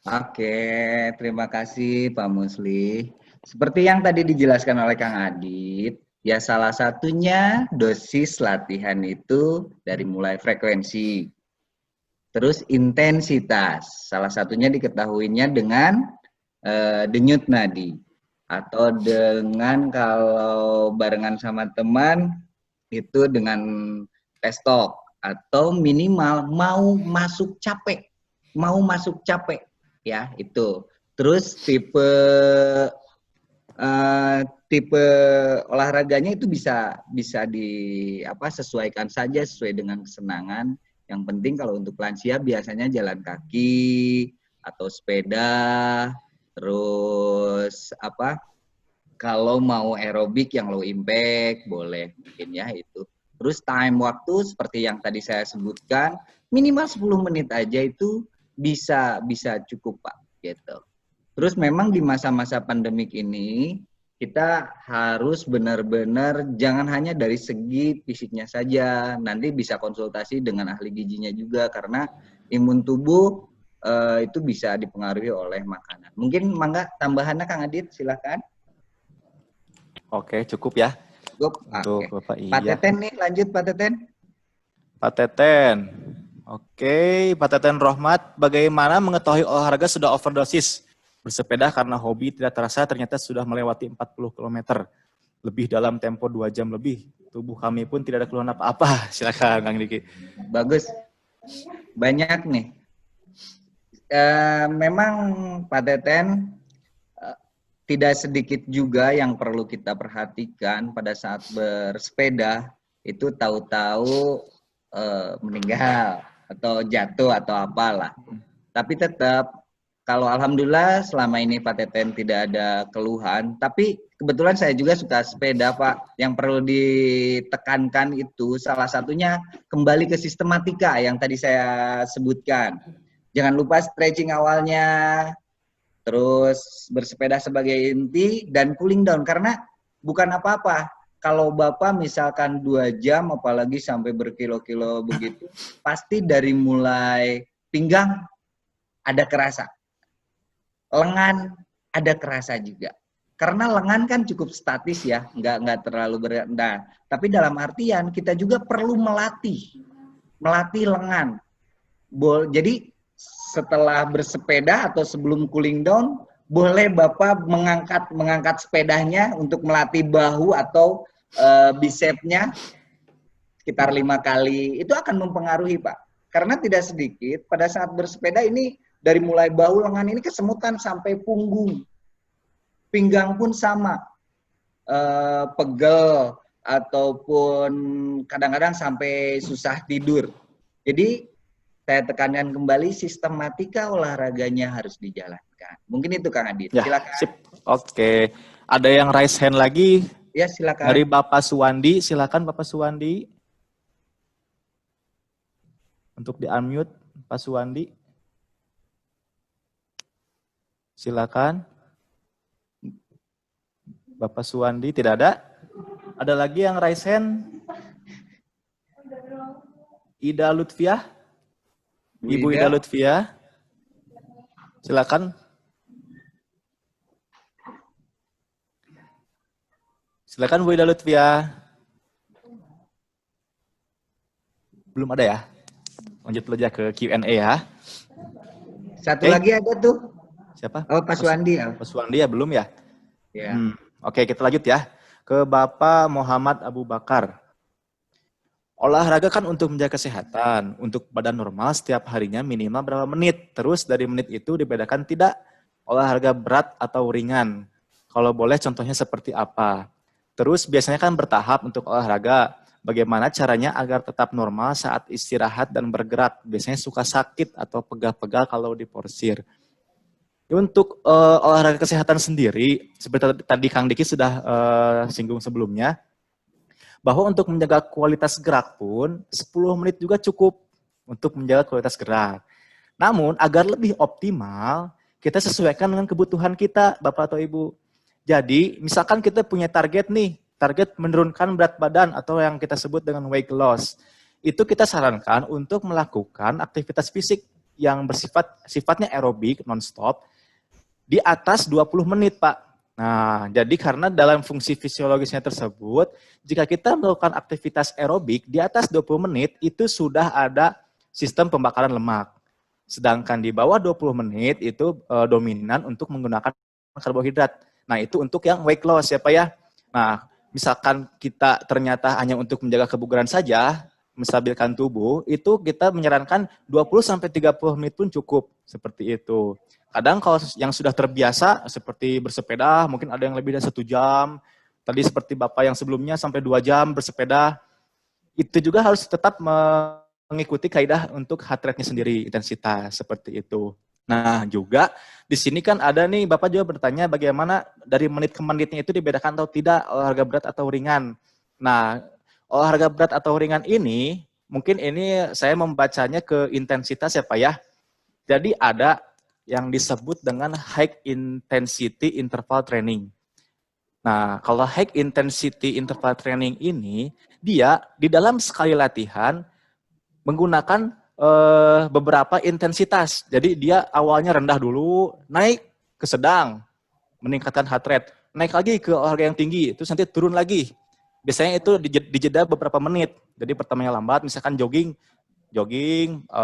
Oke, terima kasih Pak Musli. Seperti yang tadi dijelaskan oleh Kang Adit, ya salah satunya dosis latihan itu dari mulai frekuensi, terus intensitas. Salah satunya diketahuinya dengan denyut nadi. Atau dengan kalau barengan sama teman, itu dengan pestok. Atau minimal mau masuk capek. Mau masuk capek. Ya, itu. Terus tipe olahraganya itu bisa sesuaikan saja sesuai dengan kesenangan. Yang penting kalau untuk lansia biasanya jalan kaki atau sepeda, terus kalau mau aerobik yang low impact boleh mungkin ya itu. Terus time waktu seperti yang tadi saya sebutkan minimal 10 menit aja itu bisa cukup Pak gitu. Terus memang di masa-masa pandemik ini kita harus benar-benar jangan hanya dari segi fisiknya saja, nanti bisa konsultasi dengan ahli gizinya juga karena imun tubuh itu bisa dipengaruhi oleh makanan. Mungkin mangga tambahannya Kang Adit, silakan. Oke, cukup ya. Cukup. Untuk Oke. Bapak Pak iya. Teten nih, lanjut Pak Teten. Pak Teten. Oke, Pak Teten Rohmat, bagaimana mengetahui olahraga sudah overdosis? Bersepeda karena hobi tidak terasa ternyata sudah melewati 40 km. Lebih dalam tempo 2 jam lebih. Tubuh kami pun tidak ada keluhan apa-apa. Silakan Kang Diki. Bagus. Banyak nih. Memang Pak Teten tidak sedikit juga yang perlu kita perhatikan pada saat bersepeda itu tahu-tahu meninggal atau jatuh atau apalah. Tapi tetap kalau alhamdulillah selama ini Pak Teten tidak ada keluhan, tapi kebetulan saya juga suka sepeda Pak. Yang perlu ditekankan itu salah satunya kembali ke sistematika yang tadi saya sebutkan. Jangan lupa stretching awalnya, terus bersepeda sebagai inti dan cooling down karena bukan apa-apa. Kalau Bapak misalkan 2 jam apalagi sampai berkilo-kilo begitu, pasti dari mulai pinggang ada kerasa. Lengan ada kerasa juga. Karena lengan kan cukup statis ya, nggak terlalu berat. Nah, tapi dalam artian kita juga perlu melatih lengan. Jadi setelah bersepeda atau sebelum cooling down, boleh Bapak mengangkat sepedanya untuk melatih bahu atau bicepnya sekitar 5 kali. Itu akan mempengaruhi Pak. Karena tidak sedikit pada saat bersepeda ini dari mulai bahu lengan ini kesemutan sampai punggung. Pinggang pun sama. Pegel ataupun kadang-kadang sampai susah tidur. Jadi saya tekankan kembali sistematika olahraganya harus dijalankan. Mungkin itu Kang Adit. Ya, silakan. sip. Oke. Ada yang raise hand lagi? Ya, silakan. Dari Bapak Suwandi, silakan Bapak Suwandi. Untuk di-unmute Pak Suwandi. Silakan. Bapak Suwandi tidak ada? Ada lagi yang raise hand? Ida Lutfiah? Ibu Ida Lutfiah? Silakan. Silakan Bu Ida Lutfiah. Belum ada ya? Lanjut dulu aja ke Q&A ya. Satu lagi ada tuh. Siapa? Oh, Pak Suwandi ya. Pak Suwandi ya, belum ya? Ya. Oke, kita lanjut ya. Ke Bapak Muhammad Abu Bakar. Olahraga kan untuk menjaga kesehatan. Untuk badan normal setiap harinya minimal berapa menit. Terus dari menit itu dibedakan tidak olahraga berat atau ringan. Kalau boleh contohnya seperti apa. Terus biasanya kan bertahap untuk olahraga. Bagaimana caranya agar tetap normal saat istirahat dan bergerak. Biasanya suka sakit atau pegal-pegal kalau diporsir. Untuk olahraga kesehatan sendiri, seperti tadi Kang Diki sudah singgung sebelumnya, bahwa untuk menjaga kualitas gerak pun 10 menit juga cukup untuk menjaga kualitas gerak. Namun agar lebih optimal, kita sesuaikan dengan kebutuhan kita, Bapak atau Ibu. Jadi, misalkan kita punya target nih, target menurunkan berat badan atau yang kita sebut dengan weight loss. Itu kita sarankan untuk melakukan aktivitas fisik yang sifatnya aerobik non-stop di atas 20 menit, Pak. Nah, jadi karena dalam fungsi fisiologisnya tersebut, jika kita melakukan aktivitas aerobik di atas 20 menit, itu sudah ada sistem pembakaran lemak. Sedangkan di bawah 20 menit itu dominan untuk menggunakan karbohidrat. Nah, itu untuk yang weight loss ya, Pak ya. Nah, misalkan kita ternyata hanya untuk menjaga kebugaran saja, menstabilkan tubuh, itu kita menyarankan 20-30 menit pun cukup, seperti itu. Kadang kalau yang sudah terbiasa seperti bersepeda, mungkin ada yang lebih dari 1 jam. Tadi seperti Bapak yang sebelumnya sampai 2 jam bersepeda. Itu juga harus tetap mengikuti kaidah untuk heart rate-nya sendiri, intensitas seperti itu. Nah, juga di sini kan ada nih, Bapak juga bertanya bagaimana dari menit ke menitnya itu dibedakan atau tidak olahraga berat atau ringan. Nah, olahraga berat atau ringan ini, mungkin ini saya membacanya ke intensitas ya Pak ya. Jadi ada yang disebut dengan high intensity interval training. Nah, kalau high intensity interval training ini, dia di dalam sekali latihan menggunakan beberapa intensitas. Jadi dia awalnya rendah dulu, naik ke sedang, meningkatkan heart rate, naik lagi ke olahraga yang tinggi, terus nanti turun lagi. Biasanya itu dijeda beberapa menit. Jadi pertamanya lambat, misalkan jogging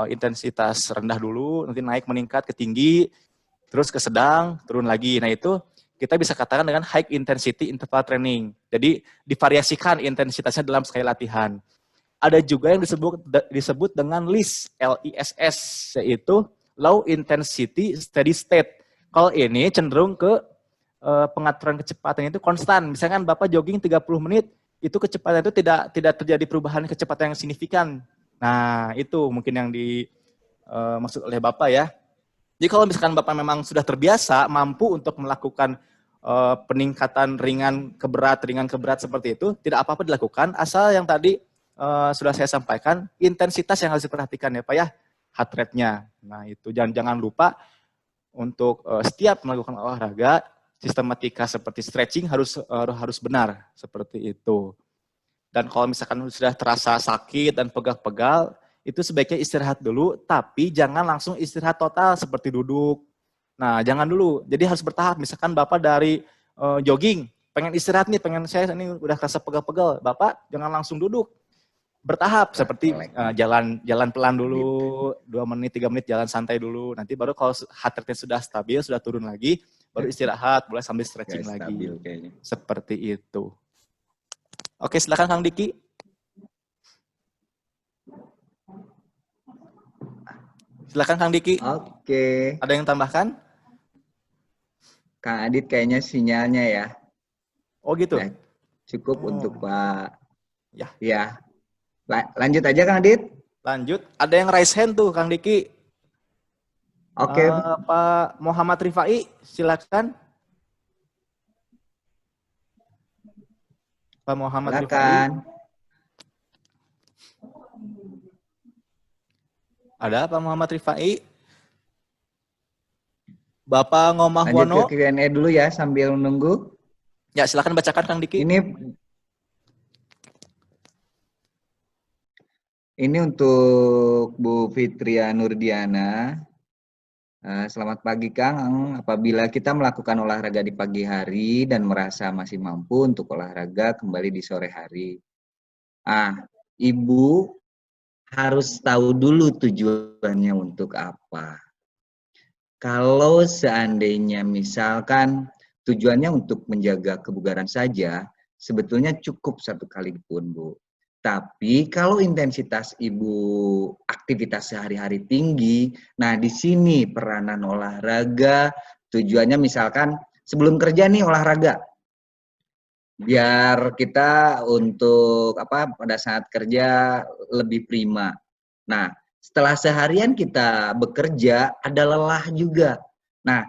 intensitas rendah dulu, nanti naik meningkat ke tinggi, terus ke sedang, turun lagi. Nah itu kita bisa katakan dengan high intensity interval training. Jadi divariasikan intensitasnya dalam sekali latihan. Ada juga yang disebut dengan LISS, LISS, yaitu low intensity steady state. Kalau ini cenderung ke pengaturan kecepatan itu konstan. Misalkan Bapak jogging 30 menit, itu kecepatan itu tidak terjadi perubahan kecepatan yang signifikan. Nah, itu mungkin yang dimaksud oleh Bapak ya. Jadi kalau misalkan Bapak memang sudah terbiasa, mampu untuk melakukan peningkatan ringan ke berat seperti itu, tidak apa-apa dilakukan, asal yang tadi sudah saya sampaikan, intensitas yang harus diperhatikan ya Pak ya, heart rate-nya. Nah itu jangan lupa untuk setiap melakukan olahraga, sistematika seperti stretching harus benar, seperti itu. Dan kalau misalkan sudah terasa sakit dan pegal-pegal, itu sebaiknya istirahat dulu, tapi jangan langsung istirahat total seperti duduk. Nah, jangan dulu. Jadi harus bertahap. Misalkan Bapak dari jogging, pengen istirahat nih, saya ini udah kerasa pegal-pegal. Bapak jangan langsung duduk. Bertahap seperti jalan pelan dulu, 2 menit, 3 menit jalan santai dulu. Nanti baru kalau heart rate-nya sudah stabil, sudah turun lagi, baru istirahat, boleh sambil stretching lagi. Seperti itu. Oke, silakan Kang Diki. Silakan Kang Diki. Oke. Ada yang tambahkan? Kang Adit kayaknya sinyalnya ya. Oh gitu. Nah, cukup untuk Pak. Ya. Ya. Lanjut aja Kang Adit. Lanjut. Ada yang raise hand tuh Kang Diki. Oke. Pak Muhammad Rifai, silakan. Pak Muhammad Rifai. Ada Pak Muhammad Rifai? Bapak Ngomah Wono. Lanjut ke Q&A dulu ya sambil menunggu. Ya, silakan bacakan Kang Diki. Ini untuk Bu Fitria Nurdiana. Selamat pagi Kang. Apabila kita melakukan olahraga di pagi hari dan merasa masih mampu untuk olahraga kembali di sore hari. Ibu harus tahu dulu tujuannya untuk apa. Kalau seandainya misalkan tujuannya untuk menjaga kebugaran saja, sebetulnya cukup 1 kali pun Bu. Tapi kalau intensitas Ibu aktivitas sehari-hari tinggi, nah di sini peranan olahraga, tujuannya misalkan sebelum kerja nih olahraga. Biar kita untuk pada saat kerja lebih prima. Nah, setelah seharian kita bekerja ada lelah juga. Nah,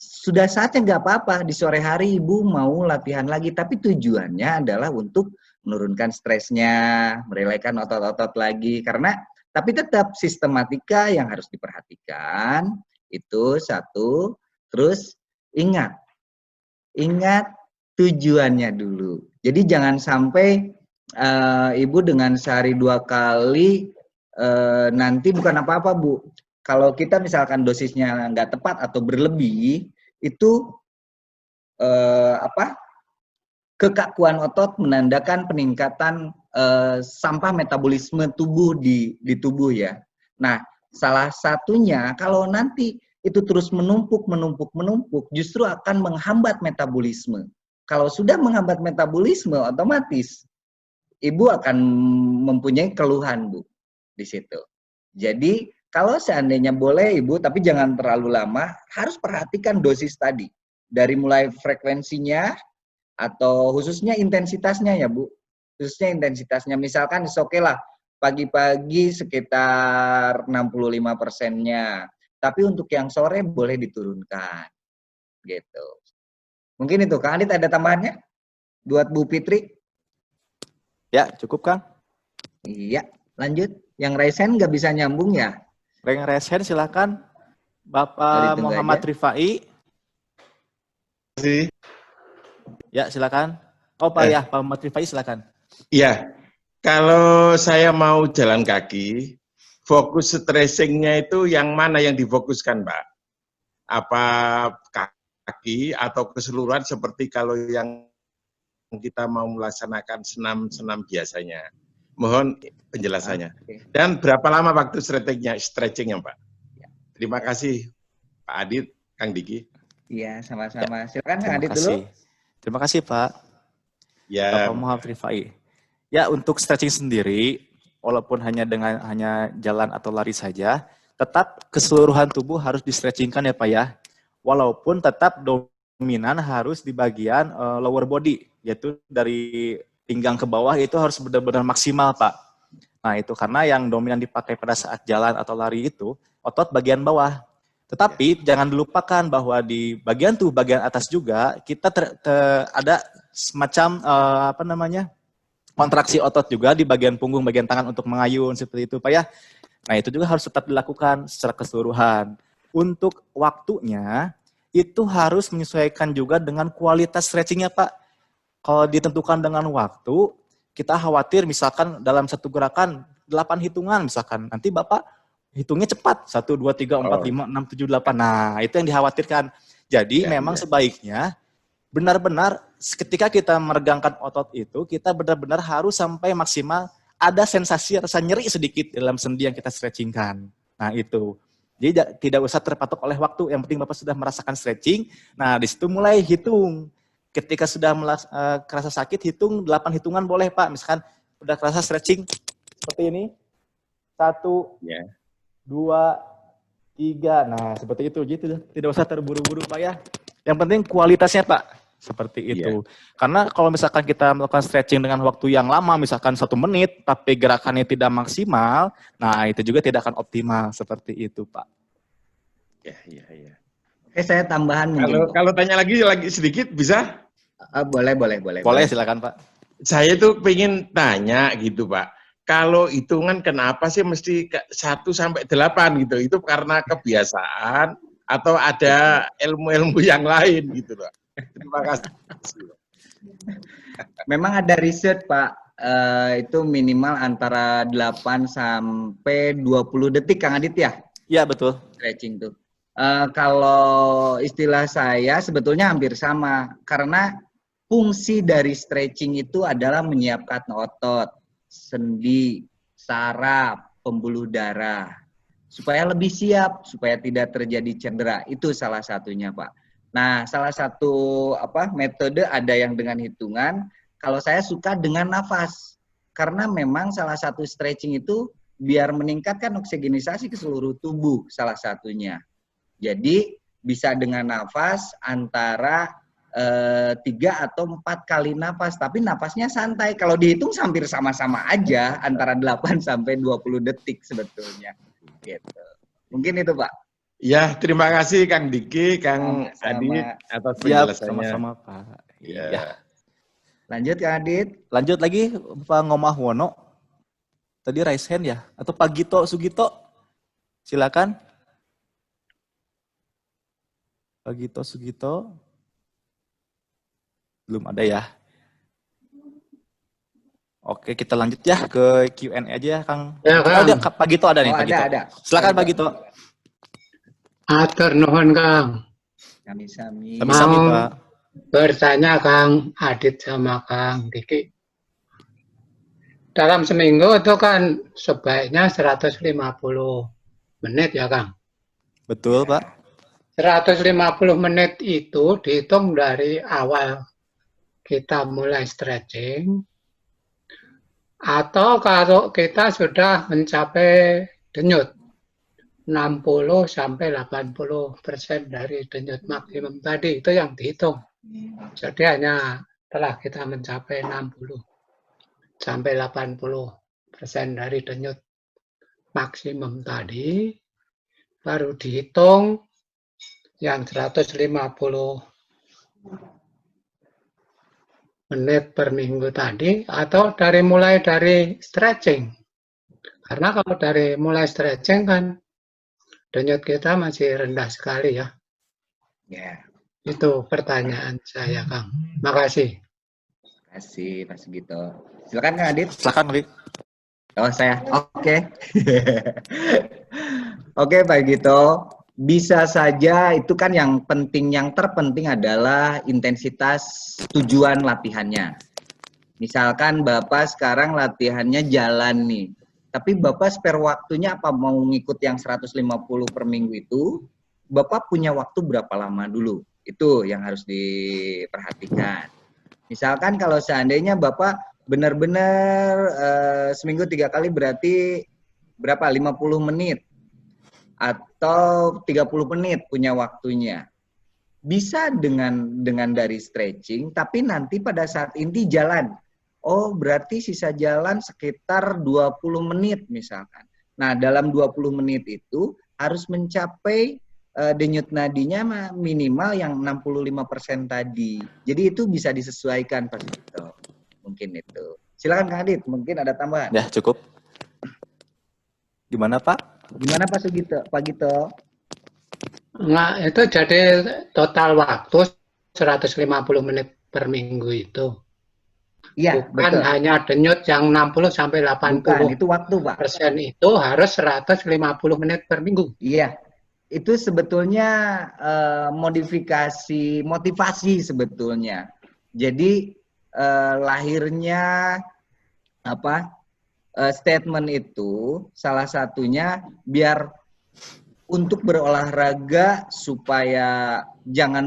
sudah saatnya nggak apa-apa di sore hari ibu mau latihan lagi, tapi tujuannya adalah untuk menurunkan stresnya, merelakan otot-otot lagi, karena tapi tetap sistematika yang harus diperhatikan itu satu, terus ingat tujuannya dulu. Jadi jangan sampai ibu dengan sehari 2 kali nanti bukan apa-apa Bu. Kalau kita misalkan dosisnya nggak tepat atau berlebih, itu kekakuan otot menandakan peningkatan sampah metabolisme tubuh di tubuh ya. Nah, salah satunya kalau nanti itu terus menumpuk, justru akan menghambat metabolisme. Kalau sudah menghambat metabolisme, otomatis ibu akan mempunyai keluhan, Bu, di situ. Jadi, kalau seandainya boleh ibu, tapi jangan terlalu lama, harus perhatikan dosis tadi. Dari mulai frekuensinya, atau khususnya intensitasnya ya Bu. Khususnya intensitasnya, misalkan oke lah, pagi-pagi sekitar 65%-nya. Tapi untuk yang sore boleh diturunkan. Gitu. Mungkin itu, Kang Adit ada tambahannya? Buat Bu Fitri? Ya, cukup Kang. Iya, lanjut. Yang Raisen nggak bisa nyambung ya? Reng Resen silakan. Bapak Muhammad aja. Rifai. Ya, silakan. Oh, Pak ya, Pak Muhammad Rifai silakan. Iya. Kalau saya mau jalan kaki, fokus stretching-nya itu yang mana yang difokuskan, Pak? Apa kaki atau keseluruhan seperti kalau yang kita mau melaksanakan senam-senam biasanya? Mohon penjelasannya. Dan berapa lama waktu stretching-nya, Pak? Terima kasih, Pak Adit, Kang Diki. Iya, sama-sama. Silakan Kang Adit dulu. Terima kasih, Pak. Ya. Bapak Muhammad Rifai. Ya, untuk stretching sendiri, walaupun hanya jalan atau lari saja, tetap keseluruhan tubuh harus di-stretchingkan ya, Pak ya. Walaupun tetap dominan harus di bagian lower body, yaitu dari pinggang ke bawah itu harus benar-benar maksimal, Pak. Nah, itu karena yang dominan dipakai pada saat jalan atau lari itu otot bagian bawah. Tetapi jangan dilupakan bahwa di bagian bagian atas juga kita ada semacam kontraksi otot juga di bagian punggung, bagian tangan untuk mengayun seperti itu, Pak ya. Nah, itu juga harus tetap dilakukan secara keseluruhan. Untuk waktunya itu harus menyesuaikan juga dengan kualitas stretchingnya, Pak. Kalau ditentukan dengan waktu, kita khawatir misalkan dalam satu gerakan 8 hitungan misalkan, nanti Bapak hitungnya cepat, 1, 2, 3, 4, 5, 6, 7, 8. Nah, itu yang dikhawatirkan. Jadi memang sebaiknya benar-benar ketika kita meregangkan otot itu, kita benar-benar harus sampai maksimal ada sensasi rasa nyeri sedikit dalam sendi yang kita stretchingkan. Nah, itu. Jadi tidak usah terpatok oleh waktu, yang penting Bapak sudah merasakan stretching. Nah, di situ mulai hitung. Ketika sudah kerasa sakit, hitung 8 hitungan boleh, Pak. Misalkan udah kerasa stretching seperti ini. 1, 2, 3. Nah, seperti itu. Jadi tidak usah terburu-buru, Pak ya. Yang penting kualitasnya, Pak. Seperti itu. Karena kalau misalkan kita melakukan stretching dengan waktu yang lama, misalkan 1 menit, tapi gerakannya tidak maksimal, nah itu juga tidak akan optimal. Seperti itu, Pak. Iya. Oke, saya tambahan. Kalau tanya lagi sedikit bisa? Boleh. Boleh, silakan Pak. Saya tuh pengen tanya gitu Pak. Kalau hitungan kenapa sih mesti 1 sampai 8 gitu? Itu karena kebiasaan atau ada ilmu-ilmu yang lain gitu Pak? Terima kasih. Memang ada riset Pak. Itu minimal antara 8 sampai 20 detik Kang Adit ya? Iya, betul. Stretching tuh. Kalau istilah saya sebetulnya hampir sama, karena fungsi dari stretching itu adalah menyiapkan otot, sendi, saraf, pembuluh darah, supaya lebih siap, supaya tidak terjadi cedera. Itu salah satunya, Pak. Nah, salah satu metode ada yang dengan hitungan. Kalau saya suka dengan nafas, karena memang salah satu stretching itu biar meningkatkan oksigenisasi ke seluruh tubuh, salah satunya. Jadi bisa dengan nafas antara 3 atau 4 kali nafas, tapi nafasnya santai. Kalau dihitung hampir sama-sama aja, antara 8 sampai 20 detik sebetulnya. Gitu. Mungkin itu Pak. Ya, terima kasih Kang Diki, Kang Sama-sama. Adit atas Siap, penjelasannya. sama-sama Pak. Ya. Iya. Lanjut Kang Adit. Lanjut lagi Pak Ngomah Wono. Tadi raise hand ya? Atau Pak Gito Sugito? Silakan. Pak Gito Sugito. Belum ada ya? Oke, kita lanjut ya ke Q&A aja ya, Kang. Ya, Oh, ada, Kang. Pak Gito ada nih, Oh, Pak Gito. ada. Silakan Pak Gito. Atur nuhun, Kang. Sami-sami. Sami-sami, Mau Pak. bertanya Kang Adit sama Kang Diki. Dalam seminggu itu kan sebaiknya 150 menit ya, Kang. Betul, Pak. 150 menit itu dihitung dari awal kita mulai stretching, atau kalau kita sudah mencapai denyut 60 sampai 80% dari denyut maksimum tadi, itu yang dihitung. Jadi hanya setelah kita mencapai 60 sampai 80% dari denyut maksimum tadi, baru dihitung yang 150 menit per minggu tadi, atau mulai dari stretching. Karena kalau mulai stretching kan denyut kita masih rendah sekali ya. Ya, Itu pertanyaan saya, Kang. Makasih. kasih Mas Gito. Silakan Kang Adit. Silakan, Wi. Oh, saya. Oke. Oke, Pak Gito. Bisa saja itu kan yang penting, yang terpenting adalah intensitas tujuan latihannya. Misalkan Bapak sekarang latihannya jalan nih. Tapi Bapak spare waktunya apa mau ngikut yang 150 per minggu itu? Bapak punya waktu berapa lama dulu? Itu yang harus diperhatikan. Misalkan kalau seandainya Bapak benar-benar seminggu 3 kali berarti berapa? 50 menit atau 30 menit punya waktunya. Bisa dengan dari stretching, tapi nanti pada saat inti jalan. Oh, berarti sisa jalan sekitar 20 menit misalkan. Nah, dalam 20 menit itu harus mencapai denyut nadinya minimal yang 65% tadi. Jadi itu bisa disesuaikan Pak Gito. Mungkin itu. Silakan Kang Adit, mungkin ada tambahan. Ya, cukup. Gimana, Pak? Gimana Pak Sugito? Pak Gito? Nah, itu jadi total waktu 150 menit per minggu itu. Iya, Bukan betul. hanya denyut yang 60 sampai 80%. Bukan, itu waktu Pak. Itu harus 150 menit per minggu. Iya, itu sebetulnya motivasi sebetulnya. Jadi lahirnya statement itu salah satunya biar untuk berolahraga supaya jangan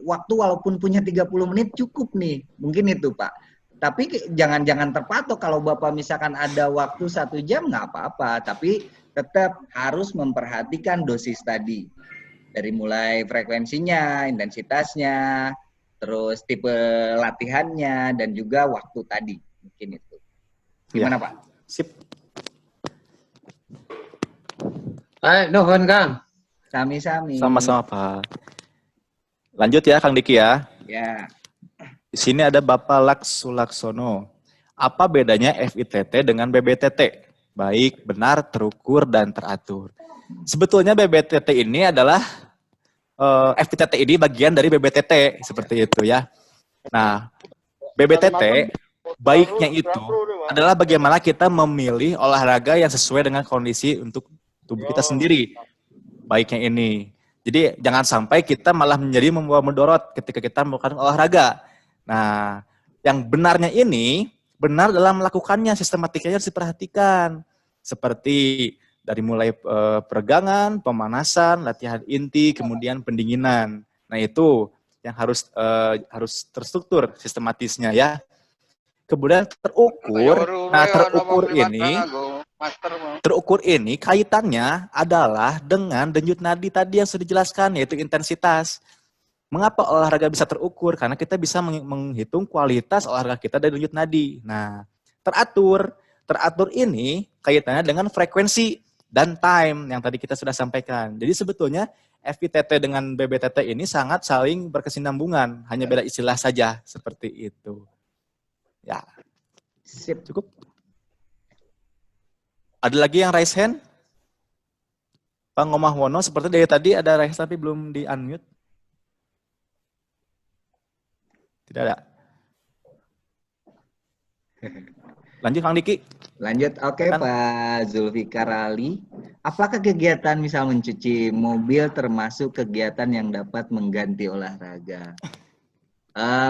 waktu walaupun punya 30 menit cukup nih. Mungkin itu Pak. Tapi jangan terpatok kalau Bapak misalkan ada waktu 1 jam nggak apa-apa, tapi tetap harus memperhatikan dosis tadi. Dari mulai frekuensinya, intensitasnya, terus tipe latihannya, dan juga waktu tadi. Mungkin itu. Gimana Pak? Sip. Baik, nuhun Kang. Sami-sami. Sama-sama, Pak. Lanjut ya, Kang Diki ya. Ya. Di sini ada Bapak Laksulaksono. Apa bedanya FITT dengan BBTT? Baik, benar, terukur, dan teratur. Sebetulnya BBTT ini adalah FITT ini bagian dari BBTT seperti itu ya. Nah, BBTT baiknya itu adalah bagaimana kita memilih olahraga yang sesuai dengan kondisi untuk tubuh kita sendiri. Baiknya ini. Jadi jangan sampai kita malah menjadi membawa mudorot ketika kita melakukan olahraga. Nah, yang benarnya ini benar dalam melakukannya, sistematikanya harus diperhatikan. Seperti dari mulai peregangan, pemanasan, latihan inti, kemudian pendinginan. Nah, itu yang harus terstruktur sistematisnya ya. Kemudian terukur. Nah, terukur ini kaitannya adalah dengan denyut nadi tadi yang sudah dijelaskan, yaitu intensitas. Mengapa olahraga bisa terukur? Karena kita bisa menghitung kualitas olahraga kita dari denyut nadi. Nah, teratur ini kaitannya dengan frekuensi. dan time yang tadi kita sudah sampaikan. Jadi sebetulnya FITT dengan BBTT ini sangat saling berkesinambungan, hanya beda istilah saja seperti itu. Ya, Sip. cukup. Ada lagi yang raise hand? Pak Ngomahwono, seperti dari tadi ada raise tapi belum di-unmute. Tidak ada. Lanjut Kang Diki. Lanjut, oke Kan. Pak Zulfikar Ali. Apakah kegiatan misal mencuci mobil termasuk kegiatan yang dapat mengganti olahraga?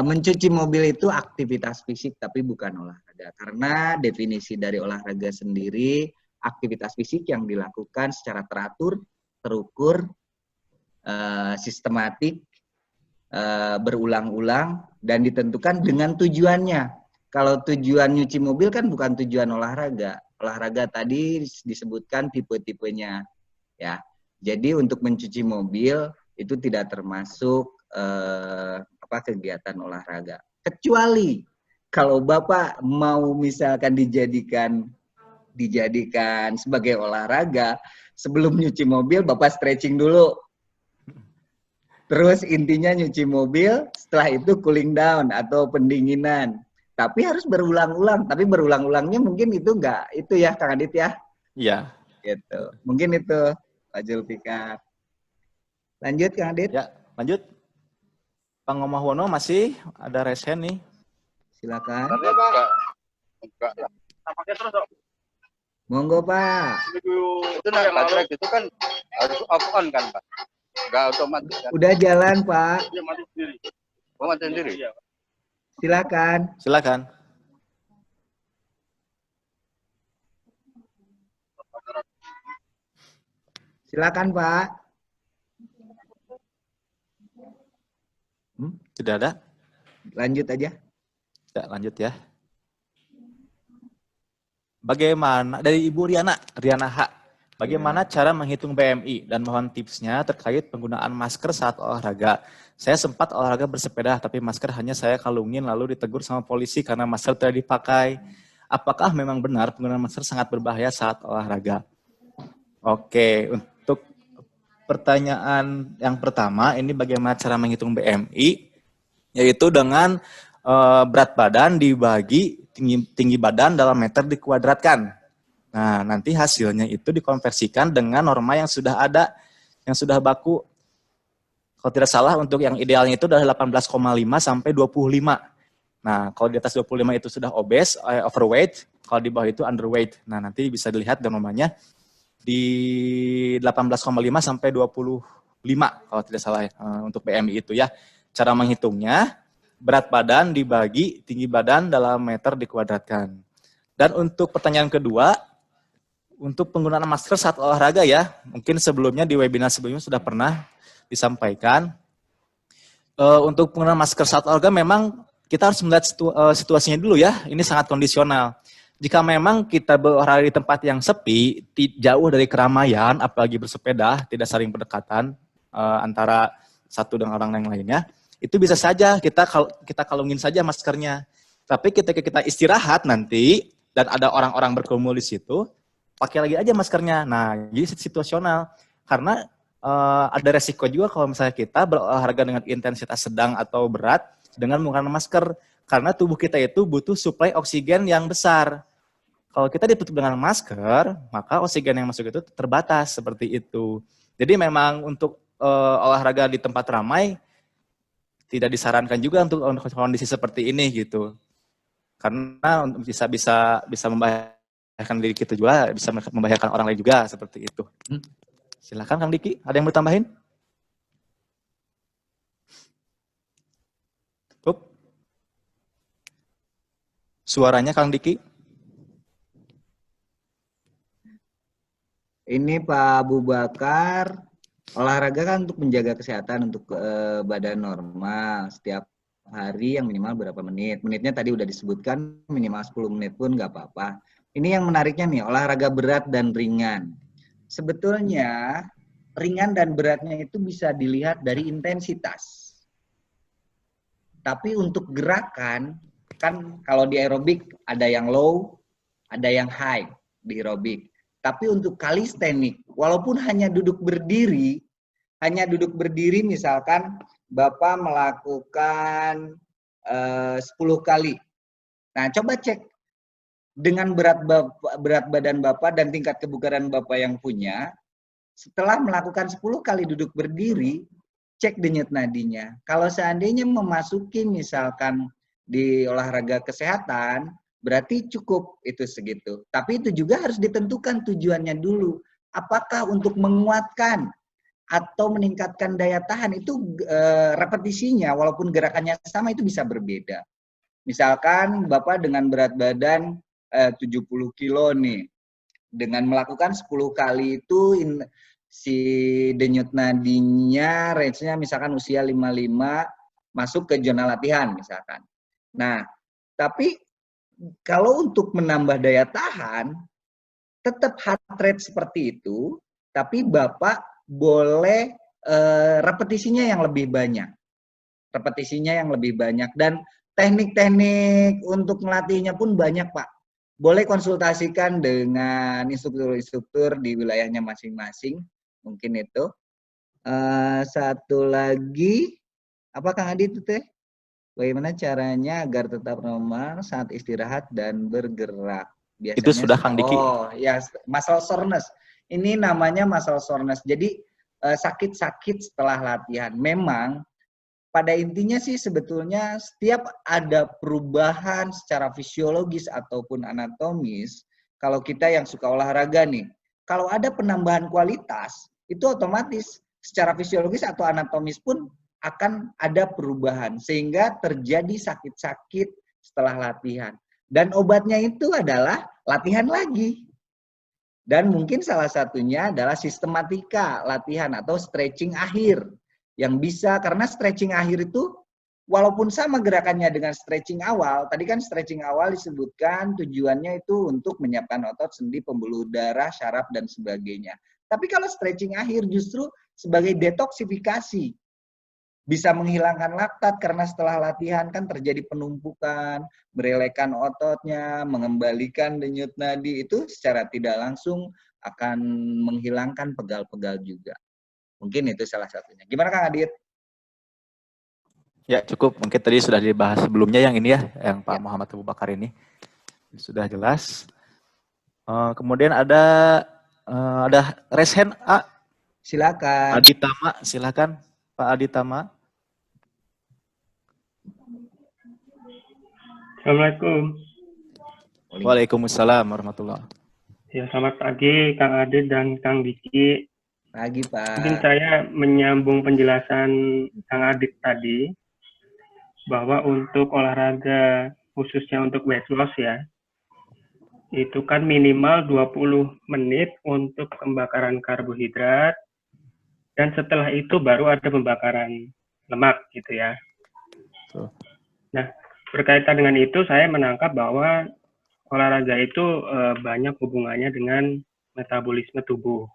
Mencuci mobil itu aktivitas fisik tapi bukan olahraga. Karena definisi dari olahraga sendiri, aktivitas fisik yang dilakukan secara teratur, terukur, sistematik, berulang-ulang, dan ditentukan dengan tujuannya. Kalau tujuan nyuci mobil kan bukan tujuan olahraga. Olahraga tadi disebutkan tipe-tipenya, ya. Jadi untuk mencuci mobil itu tidak termasuk kegiatan olahraga. Kecuali kalau Bapak mau misalkan dijadikan sebagai olahraga, sebelum nyuci mobil Bapak stretching dulu. Terus intinya nyuci mobil, setelah itu cooling down atau pendinginan. Tapi harus berulang-ulang. Tapi berulang-ulangnya mungkin itu enggak. Itu ya Kang Adit ya? Iya. Gitu. Mungkin itu Pak Zulfikar. Lanjut Kang Adit. Ya, lanjut. Pak Ngomahwono masih ada raise hand nih. Silakan. Enggak lah. Monggo Pak. Itu nah, baterai itu kan harus off on kan Pak? Enggak otomatis kan? Udah jalan Pak. Dia mati sendiri. Oh, mati sendiri? Silakan. Silakan. Silakan Pak. Tidak ada? Lanjut aja. Ya, lanjut ya. Bagaimana, dari Ibu Riana H. Bagaimana cara menghitung BMI dan mohon tipsnya terkait penggunaan masker saat olahraga. Saya sempat olahraga bersepeda, tapi masker hanya saya kalungin lalu ditegur sama polisi karena masker tidak dipakai. Apakah memang benar penggunaan masker sangat berbahaya saat olahraga? Oke, untuk pertanyaan yang pertama, ini bagaimana cara menghitung BMI, yaitu dengan berat badan dibagi tinggi badan dalam meter dikuadratkan. Nah, nanti hasilnya itu dikonversikan dengan norma yang sudah ada, yang sudah baku. Kalau tidak salah untuk yang idealnya itu adalah 18,5 sampai 25. Nah, kalau di atas 25 itu sudah obes, overweight, kalau di bawah itu underweight. Nah, nanti bisa dilihat normanya di 18,5 sampai 25 kalau tidak salah untuk BMI itu ya. Cara menghitungnya, berat badan dibagi tinggi badan dalam meter dikuadratkan. Dan untuk pertanyaan kedua, untuk penggunaan masker saat olahraga ya, mungkin sebelumnya di webinar sebelumnya sudah pernah disampaikan. Untuk penggunaan masker saat olahraga memang kita harus melihat situasinya dulu ya, ini sangat kondisional. Jika memang kita berolahraga di tempat yang sepi, jauh dari keramaian, apalagi bersepeda, tidak saling berdekatan antara satu dengan orang yang lainnya, itu bisa saja kita kalungin saja maskernya. Tapi ketika kita istirahat nanti, dan ada orang-orang berkerumun di situ, pakai lagi aja maskernya. Nah, jadi situasional. Karena ada resiko juga kalau misalnya kita berolahraga dengan intensitas sedang atau berat dengan menggunakan masker. Karena tubuh kita itu butuh suplai oksigen yang besar. Kalau kita ditutup dengan masker, maka oksigen yang masuk itu terbatas seperti itu. Jadi memang untuk olahraga di tempat ramai tidak disarankan juga untuk kondisi seperti ini gitu. Karena bisa membahayakan diri kita juga, bisa membahayakan orang lain juga seperti itu. Silakan Kang Diki, ada yang mau tambahin? Suaranya Kang Diki. Ini Pak Abu Bakar, olahraga kan untuk menjaga kesehatan, untuk badan normal. Setiap hari yang minimal berapa menit. Menitnya tadi udah disebutkan, minimal 10 menit pun nggak apa-apa. Ini yang menariknya nih, olahraga berat dan ringan. Sebetulnya ringan dan beratnya itu bisa dilihat dari intensitas. Tapi untuk gerakan, kan kalau di aerobik ada yang low, ada yang high di aerobik. Tapi untuk kalistenik, walaupun hanya duduk berdiri misalkan Bapak melakukan 10 kali. Nah, coba cek dengan berat badan Bapak dan tingkat kebugaran Bapak yang punya, setelah melakukan 10 kali duduk berdiri, cek denyut nadinya. Kalau seandainya memasuki misalkan di olahraga kesehatan, berarti cukup itu segitu. Tapi itu juga harus ditentukan tujuannya dulu. Apakah untuk menguatkan atau meningkatkan daya tahan, itu repetisinya walaupun gerakannya sama itu bisa berbeda. Misalkan Bapak dengan berat badan 70 kilo nih, dengan melakukan 10 kali itu si denyut nadinya range-nya misalkan usia 55 masuk ke zona latihan misalkan. Nah, tapi kalau untuk menambah daya tahan, tetap heart rate seperti itu, tapi Bapak boleh repetisinya yang lebih banyak. Dan teknik-teknik untuk melatihnya pun banyak, Pak. Boleh konsultasikan dengan instruktur-instruktur di wilayahnya masing-masing. Mungkin itu. Satu lagi, apa Kang Adi itu teh? Bagaimana caranya agar tetap normal saat istirahat dan bergerak? Biasanya Itu sudah Kang Diki. Oh, ya, muscle soreness. Ini namanya muscle soreness. Jadi sakit-sakit setelah latihan. Memang pada intinya sih sebetulnya setiap ada perubahan secara fisiologis ataupun anatomis, kalau kita yang suka olahraga nih, kalau ada penambahan kualitas, itu otomatis secara fisiologis atau anatomis pun akan ada perubahan, sehingga terjadi sakit-sakit setelah latihan. Dan obatnya itu adalah latihan lagi. Dan mungkin salah satunya adalah sistematika latihan atau stretching akhir. Yang bisa, karena stretching akhir itu walaupun sama gerakannya dengan stretching awal, tadi kan stretching awal disebutkan tujuannya itu untuk menyiapkan otot, sendi, pembuluh darah, syaraf, dan sebagainya. Tapi kalau stretching akhir justru sebagai detoksifikasi. Bisa menghilangkan laktat karena setelah latihan kan terjadi penumpukan, merelekan ototnya, mengembalikan denyut nadi, itu secara tidak langsung akan menghilangkan pegal-pegal juga. Mungkin itu salah satunya. Gimana Kang Adit? Ya cukup, mungkin tadi sudah dibahas sebelumnya yang ini ya, yang Pak Muhammad Abu Bakar ini. Sudah jelas. Kemudian ada raise hand, Silakan. Aditama, silakan Pak Aditama. Assalamualaikum. Waalaikumsalam warahmatullahi. Ya, selamat pagi Kang Adit dan Kang Diki. Pagi Pak. Mungkin saya menyambung penjelasan Kang Adit tadi, bahwa untuk olahraga khususnya untuk weight loss ya, itu kan minimal 20 menit untuk pembakaran karbohidrat, dan setelah itu baru ada pembakaran lemak gitu ya. Nah, berkaitan dengan itu saya menangkap bahwa olahraga itu banyak hubungannya dengan metabolisme tubuh.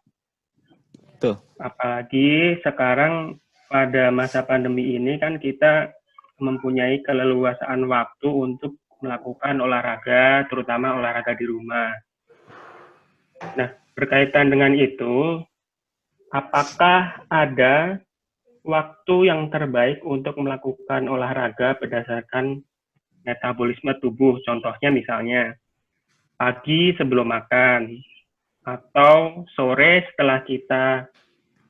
Tuh. Apalagi sekarang pada masa pandemi ini kan kita mempunyai keleluasaan waktu untuk melakukan olahraga, terutama olahraga di rumah. Nah, berkaitan dengan itu, apakah ada waktu yang terbaik untuk melakukan olahraga berdasarkan metabolisme tubuh? Contohnya misalnya, pagi sebelum makan, atau sore setelah kita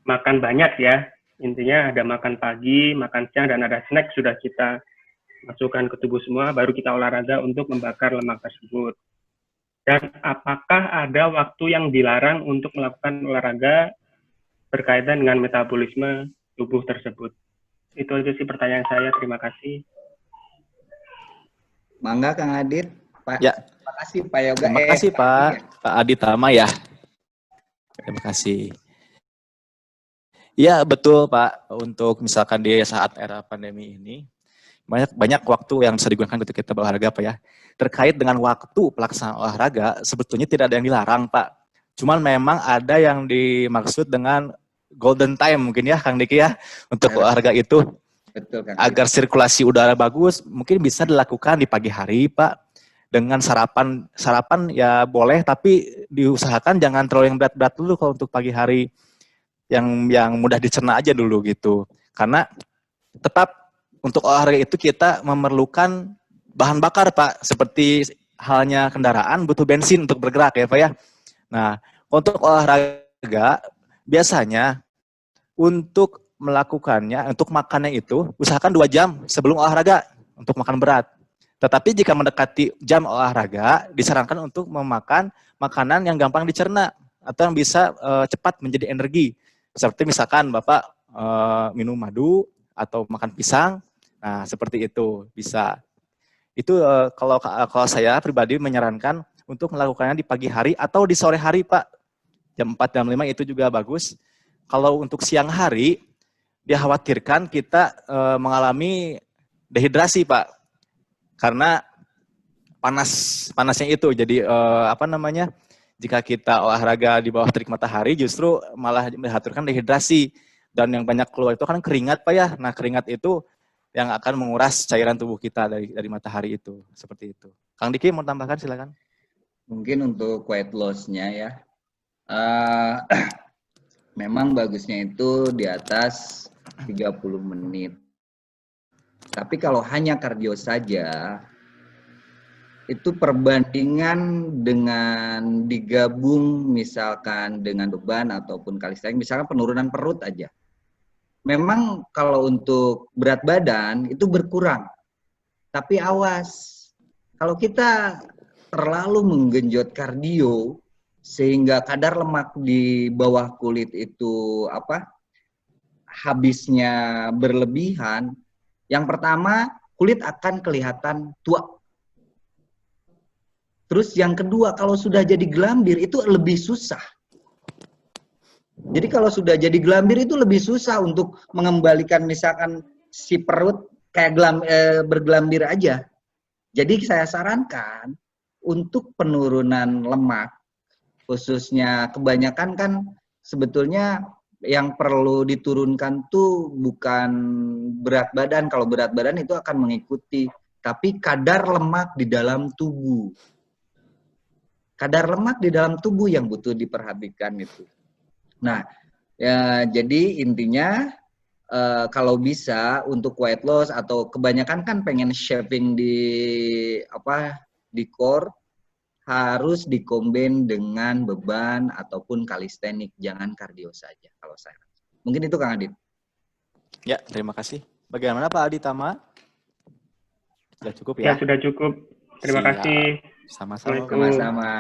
makan banyak ya. Intinya ada makan pagi, makan siang, dan ada snack sudah kita masukkan ke tubuh semua, baru kita olahraga untuk membakar lemak tersebut. Dan apakah ada waktu yang dilarang untuk melakukan olahraga berkaitan dengan metabolisme tubuh tersebut? Itu aja sih pertanyaan saya, terima kasih. Mangga Kang Adit. Pak. Ya. Terima kasih Pak Yoga. Terima kasih Pak Aditama ya. Terima kasih. Ya betul Pak, untuk misalkan di saat era pandemi ini, banyak waktu yang bisa digunakan untuk kita berolahraga Pak ya. Terkait dengan waktu pelaksanaan olahraga, sebetulnya tidak ada yang dilarang Pak. Cuman memang ada yang dimaksud dengan golden time mungkin ya Kang Diki ya, untuk olahraga itu. Betul Kang. Agar sirkulasi udara bagus, mungkin bisa dilakukan di pagi hari Pak. dengan sarapan ya boleh, tapi diusahakan jangan terlalu yang berat-berat dulu kalau untuk pagi hari, yang mudah dicerna aja dulu gitu. Karena tetap untuk olahraga itu kita memerlukan bahan bakar Pak, seperti halnya kendaraan butuh bensin untuk bergerak ya Pak ya. Nah, untuk olahraga biasanya untuk melakukannya, untuk makannya itu usahakan 2 jam sebelum olahraga untuk makan berat. Tetapi jika mendekati jam olahraga, disarankan untuk memakan makanan yang gampang dicerna atau yang bisa cepat menjadi energi. Seperti misalkan Bapak minum madu atau makan pisang. Nah, seperti itu bisa. Itu kalau saya pribadi menyarankan untuk melakukannya di pagi hari atau di sore hari, Pak. Jam 4, jam 5 itu juga bagus. Kalau untuk siang hari, dikhawatirkan kita mengalami dehidrasi, Pak. Karena panasnya itu. Jadi jika kita olahraga di bawah terik matahari justru malah menghaturkan dehidrasi. Dan yang banyak keluar itu kan keringat, Pak ya. Nah, keringat itu yang akan menguras cairan tubuh kita dari matahari itu. Seperti itu. Kang Diki mau tambahkan, silakan. Mungkin untuk weight loss-nya ya. Memang bagusnya itu di atas 30 menit. Tapi kalau hanya kardio saja, itu perbandingan dengan digabung misalkan dengan beban ataupun calisthenics, misalkan penurunan perut aja. Memang kalau untuk berat badan itu berkurang. Tapi awas, kalau kita terlalu menggenjot kardio sehingga kadar lemak di bawah kulit itu habisnya berlebihan, yang pertama kulit akan kelihatan tua. Terus yang kedua, kalau sudah jadi gelambir itu lebih susah. Jadi kalau sudah jadi gelambir itu lebih susah untuk mengembalikan misalkan si perut kayak bergelambir aja. Jadi saya sarankan untuk penurunan lemak, khususnya kebanyakan kan sebetulnya yang perlu diturunkan tuh bukan berat badan. Kalau berat badan itu akan mengikuti, tapi kadar lemak di dalam tubuh. Kadar lemak di dalam tubuh yang butuh diperhatikan itu. Nah, ya, jadi intinya kalau bisa untuk weight loss atau kebanyakan kan pengen shaping di core, harus dikombin dengan beban ataupun kalistenik, jangan kardio saja kalau saya. Mungkin itu Kang Adit. Ya, terima kasih. Bagaimana Pak Adi Tama? Sudah cukup ya? Ya, sudah cukup. Terima kasih. Sama-sama. Sama-sama.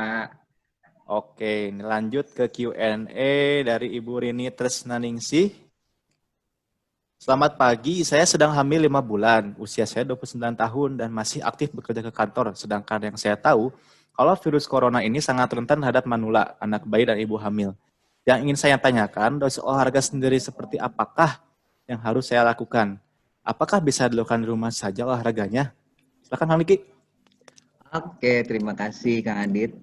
Oke, ini lanjut ke Q&A dari Ibu Rini Tresnaningsih. Selamat pagi, saya sedang hamil 5 bulan, usia saya 29 tahun dan masih aktif bekerja ke kantor. Sedangkan yang saya tahu, kalau virus corona ini sangat rentan terhadap manula, anak bayi dan ibu hamil. Yang ingin saya tanyakan, dosis olahraga sendiri seperti apakah yang harus saya lakukan? Apakah bisa dilakukan di rumah saja olahraganya? Silakan Kang Diki. Oke, terima kasih Kang Adit.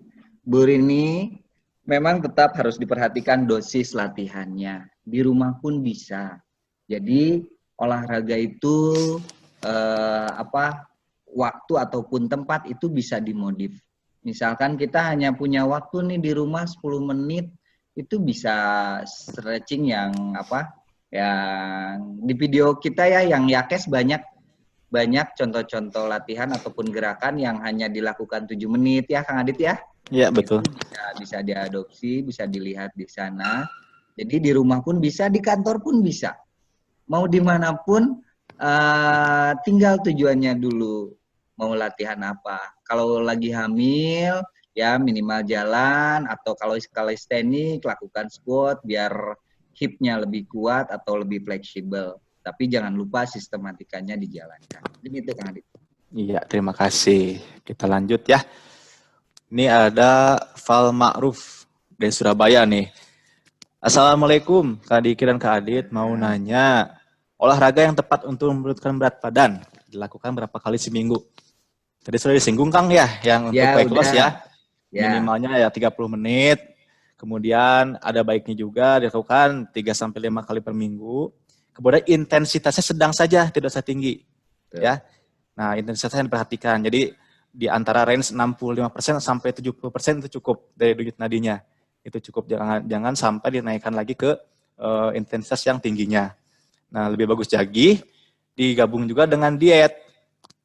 Bu Rini, memang tetap harus diperhatikan dosis latihannya. Di rumah pun bisa. Jadi olahraga itu waktu ataupun tempat itu bisa dimodif. Misalkan kita hanya punya waktu nih di rumah 10 menit, itu bisa stretching yang di video kita ya, yang Yakes banyak contoh-contoh latihan ataupun gerakan yang hanya dilakukan 7 menit ya Kang Adit ya. Iya, betul. Bisa diadopsi, bisa dilihat di sana. Jadi di rumah pun bisa, di kantor pun bisa. Mau dimanapun, tinggal tujuannya dulu. Mau latihan apa. Kalau lagi hamil, ya minimal jalan, atau kalau calisthenics, lakukan squat biar hipnya lebih kuat atau lebih fleksibel. Tapi jangan lupa sistematikanya dijalankan. Begitu Kang Adit. Iya, terima kasih. Kita lanjut ya. Ini ada Fal Ma'ruf dari Surabaya nih. Assalamualaikum Kak Diki dan Kak Adit. Mau nanya, olahraga yang tepat untuk menurunkan berat badan dilakukan berapa kali seminggu? Tadi sudah disinggung Kang ya, yang untuk weight loss ya. Minimalnya ya 30 menit. Kemudian ada baiknya juga dilakukan 3-5 kali per minggu. Kemudian intensitasnya sedang saja, tidak usah tinggi. Ya. Nah, intensitasnya diperhatikan. Jadi di antara range 65% sampai 70% itu cukup dari denyut nadinya. Itu cukup, jangan sampai dinaikkan lagi ke intensitas yang tingginya. Nah, lebih bagus lagi digabung juga dengan diet.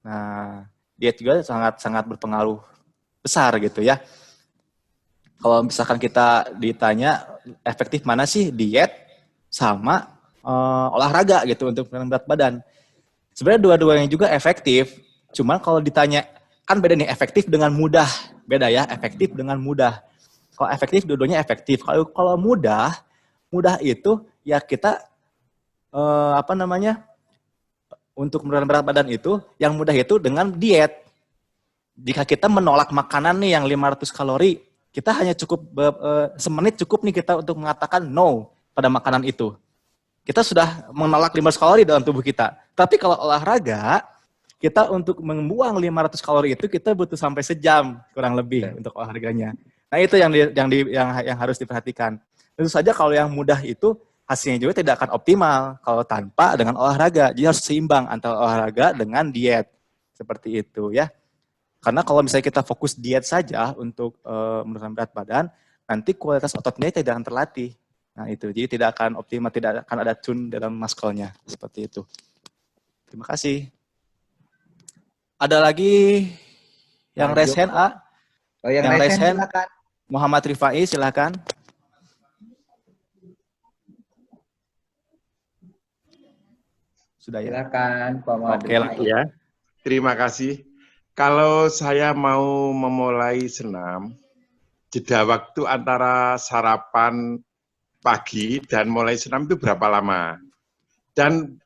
Nah, diet juga sangat berpengaruh besar gitu ya. Kalau misalkan kita ditanya efektif mana sih diet sama olahraga gitu untuk menurunkan berat badan. Sebenarnya dua-duanya juga efektif. Cuman kalau ditanya, kan beda nih efektif dengan mudah. Beda ya, efektif dengan mudah. Kalau efektif, dua-duanya efektif. Kalau mudah itu ya kita untuk menurunkan berat badan itu, yang mudah itu dengan diet. Jika kita menolak makanan nih yang 500 kalori, kita hanya cukup semenit cukup nih kita untuk mengatakan no pada makanan itu. Kita sudah menolak 500 kalori dalam tubuh kita. Tapi kalau olahraga, kita untuk membuang 500 kalori itu kita butuh sampai sejam kurang lebih untuk olahraganya. Nah, itu yang harus diperhatikan. Tentu saja kalau yang mudah itu hasilnya juga tidak akan optimal kalau tanpa dengan olahraga. Jadi harus seimbang antara olahraga dengan diet. Seperti itu ya. Karena kalau misalnya kita fokus diet saja untuk menurunkan berat badan, nanti kualitas ototnya tidak akan terlatih. Nah itu, jadi tidak akan optimal, tidak akan ada tune dalam muscle-nya. Seperti itu. Terima kasih. Ada lagi yang raise hand, A? Oh, yang raise hand, silakan. Muhammad Rifai, silakan. Sudah ya? Silakan, Pak Muhammad Rifai. Ya, terima kasih. Kalau saya mau memulai senam, jeda waktu antara sarapan pagi dan mulai senam itu berapa lama? Dan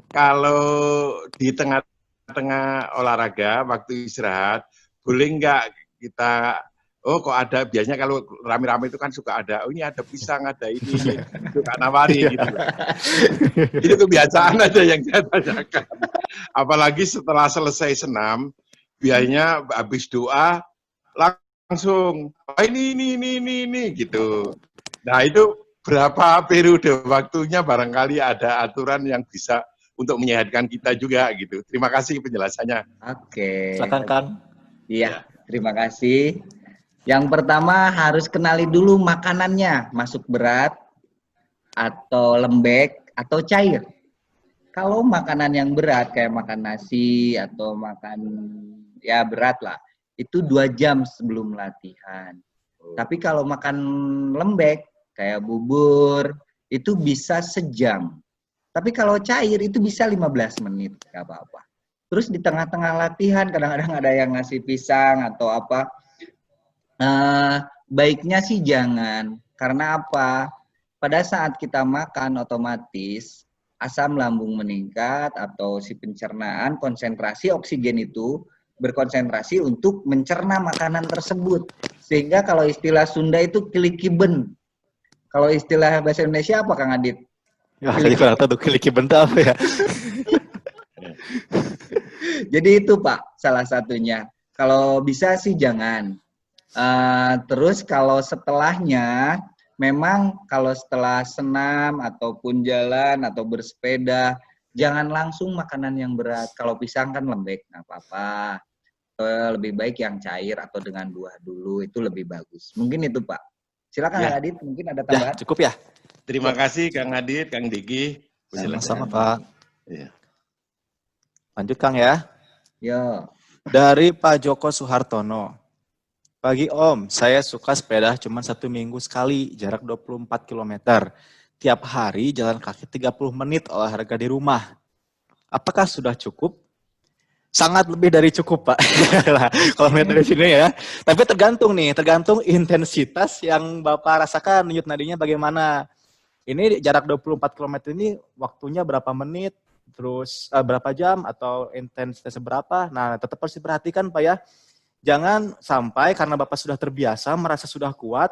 kalau di tengah-tengah olahraga, waktu istirahat, boleh nggak kita, oh kok ada, biasanya kalau rame-rame itu kan suka ada, oh ini ada pisang, ada ini suka nawari gitu. Itu kebiasaan aja yang saya tanyakan. Apalagi setelah selesai senam, biasanya habis doa langsung ini gitu. Nah itu berapa periode waktunya, barangkali ada aturan yang bisa untuk menyehatkan kita juga gitu. Terima kasih penjelasannya. Oke. Silakan Kang. Iya, terima kasih. Yang pertama harus kenali dulu makanannya, masuk berat atau lembek atau cair. Kalau makanan yang berat kayak makan nasi atau makan ya berat lah, itu 2 jam sebelum latihan. Tapi kalau makan lembek kayak bubur itu bisa sejam. Tapi kalau cair itu bisa 15 menit, nggak apa-apa. Terus di tengah-tengah latihan kadang-kadang ada yang ngasih pisang atau apa. Baiknya sih jangan. Karena apa? Pada saat kita makan otomatis asam lambung meningkat atau si pencernaan, konsentrasi oksigen itu berkonsentrasi untuk mencerna makanan tersebut. Sehingga kalau istilah Sunda itu kilikiben. Kalau istilah bahasa Indonesia apa Kang Adit? Ya, saya kurang tahu kilikiben itu apa ya. Jadi itu Pak, salah satunya. Kalau bisa sih jangan. Terus kalau setelahnya, memang kalau setelah senam ataupun jalan atau bersepeda, jangan langsung makanan yang berat. Kalau pisang kan lembek, nggak apa-apa. Lebih baik yang cair atau dengan buah dulu, itu lebih bagus. Mungkin itu Pak. Silakan Ya. Kang Adit, mungkin ada tambahan. Ya, cukup ya. Terima kasih Kang Adit, Kang Diki. Sama-sama Pak. Ya. Lanjut Kang ya. Yo. Dari Pak Joko Suhartono. Pagi Om, saya suka sepeda cuma 1 minggu sekali, jarak 24 km. Tiap hari jalan kaki 30 menit olahraga di rumah. Apakah sudah cukup? Sangat lebih dari cukup Pak. Kalau melihat dari sini ya. Tapi tergantung intensitas yang Bapak rasakan, denyut nadinya bagaimana. Ini jarak 24 km ini waktunya berapa menit, terus berapa jam atau intensitasnya berapa. Nah, tetap harus diperhatikan Pak ya. Jangan sampai karena Bapak sudah terbiasa, merasa sudah kuat,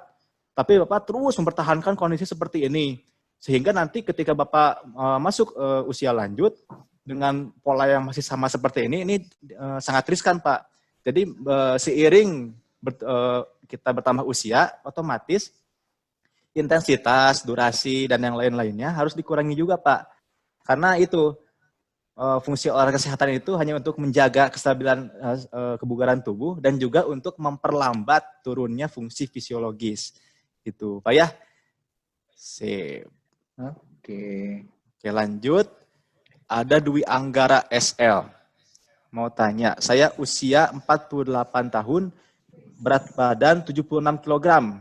tapi Bapak terus mempertahankan kondisi seperti ini. Sehingga nanti ketika Bapak masuk usia lanjut, dengan pola yang masih sama seperti ini sangat riskan Pak. Jadi seiring kita bertambah usia, otomatis intensitas, durasi, dan yang lain-lainnya harus dikurangi juga Pak. Karena itu, fungsi olahraga kesehatan itu hanya untuk menjaga kestabilan kebugaran tubuh dan juga untuk memperlambat turunnya fungsi fisiologis. Itu, Pak ya. Sip. Oke. Oke, lanjut. Ada Dwi Anggara SL. Mau tanya, saya usia 48 tahun, berat badan 76 kg.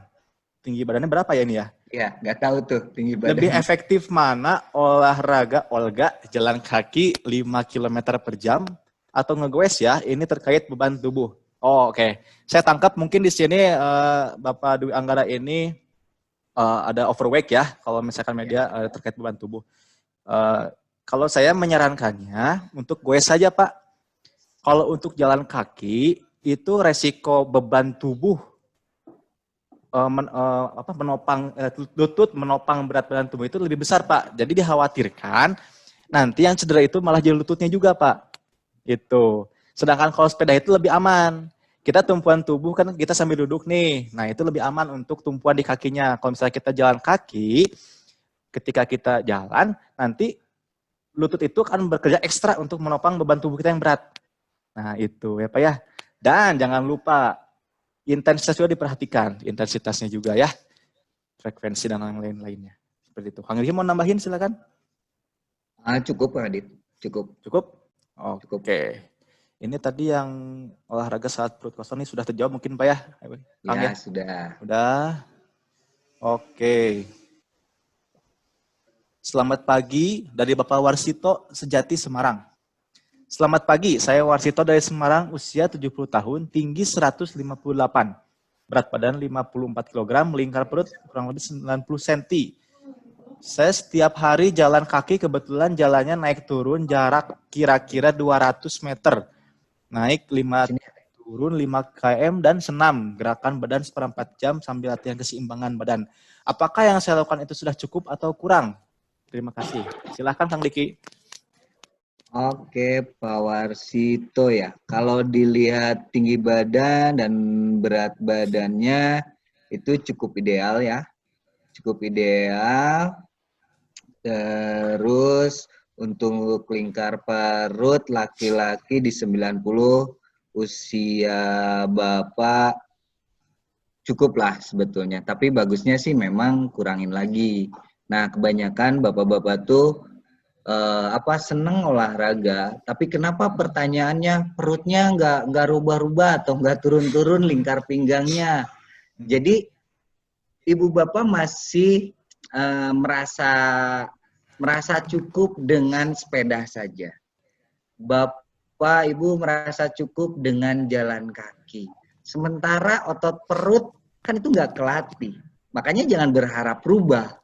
Tinggi badannya berapa ya ini ya? Ya, nggak tahu tuh tinggi badan. Lebih efektif mana olahraga Olga jalan kaki 5 km per jam atau ngegoes ya? Ini terkait beban tubuh. Oh, oke. Saya tangkap mungkin di sini Bapak Dwi Anggara ini ada overweight ya, kalau misalkan media terkait beban tubuh. Kalau saya menyarankannya untuk goes saja, Pak. Kalau untuk jalan kaki itu resiko beban tubuh menopang lutut menopang berat badan tubuh itu lebih besar, Pak. Jadi dikhawatirkan nanti yang cedera itu malah jadi lututnya juga, Pak. Itu. Sedangkan kalau sepeda itu lebih aman. Kita tumpuan tubuh kan kita sambil duduk nih. Nah, itu lebih aman untuk tumpuan di kakinya. Kalau misalnya kita jalan kaki, ketika kita jalan, nanti lutut itu akan bekerja ekstra untuk menopang beban tubuh kita yang berat. Nah, itu ya Pak ya. Dan jangan lupa, intensitas juga diperhatikan. Intensitasnya juga ya. Frekuensi dan lain-lainnya. Seperti itu. Kang Riki mau nambahin silakan. Cukup, Pak Adit. Cukup. Cukup? Oke. Ini tadi yang olahraga saat perut kosong ini sudah terjawab mungkin Pak ya? Kang, Ya, sudah. Udah. Oke. Selamat pagi dari Bapak Warsito Sejati Semarang. Selamat pagi, saya Warsito dari Semarang, usia 70 tahun, tinggi 158, berat badan 54 kg, lingkar perut kurang lebih 90 cm. Saya setiap hari jalan kaki, kebetulan jalannya naik turun jarak kira-kira 200 meter. Naik 5 turun 5 km dan senam, gerakan badan seperempat jam sambil latihan keseimbangan badan. Apakah yang saya lakukan itu sudah cukup atau kurang? Terima kasih. Silahkan Kang Diki. Oke, Pak Warsito ya. Kalau dilihat tinggi badan dan berat badannya itu cukup ideal ya. Cukup ideal. Terus untuk lingkar perut laki-laki di 90, usia Bapak cukup lah sebetulnya. Tapi bagusnya sih memang kurangin lagi. Nah, kebanyakan bapak-bapak tuh seneng olahraga, tapi kenapa pertanyaannya perutnya nggak rubah-rubah atau nggak turun-turun lingkar pinggangnya? Jadi ibu bapak masih merasa cukup dengan sepeda saja. Bapak ibu merasa cukup dengan jalan kaki. Sementara otot perut kan itu nggak kelatih. Makanya jangan berharap rubah.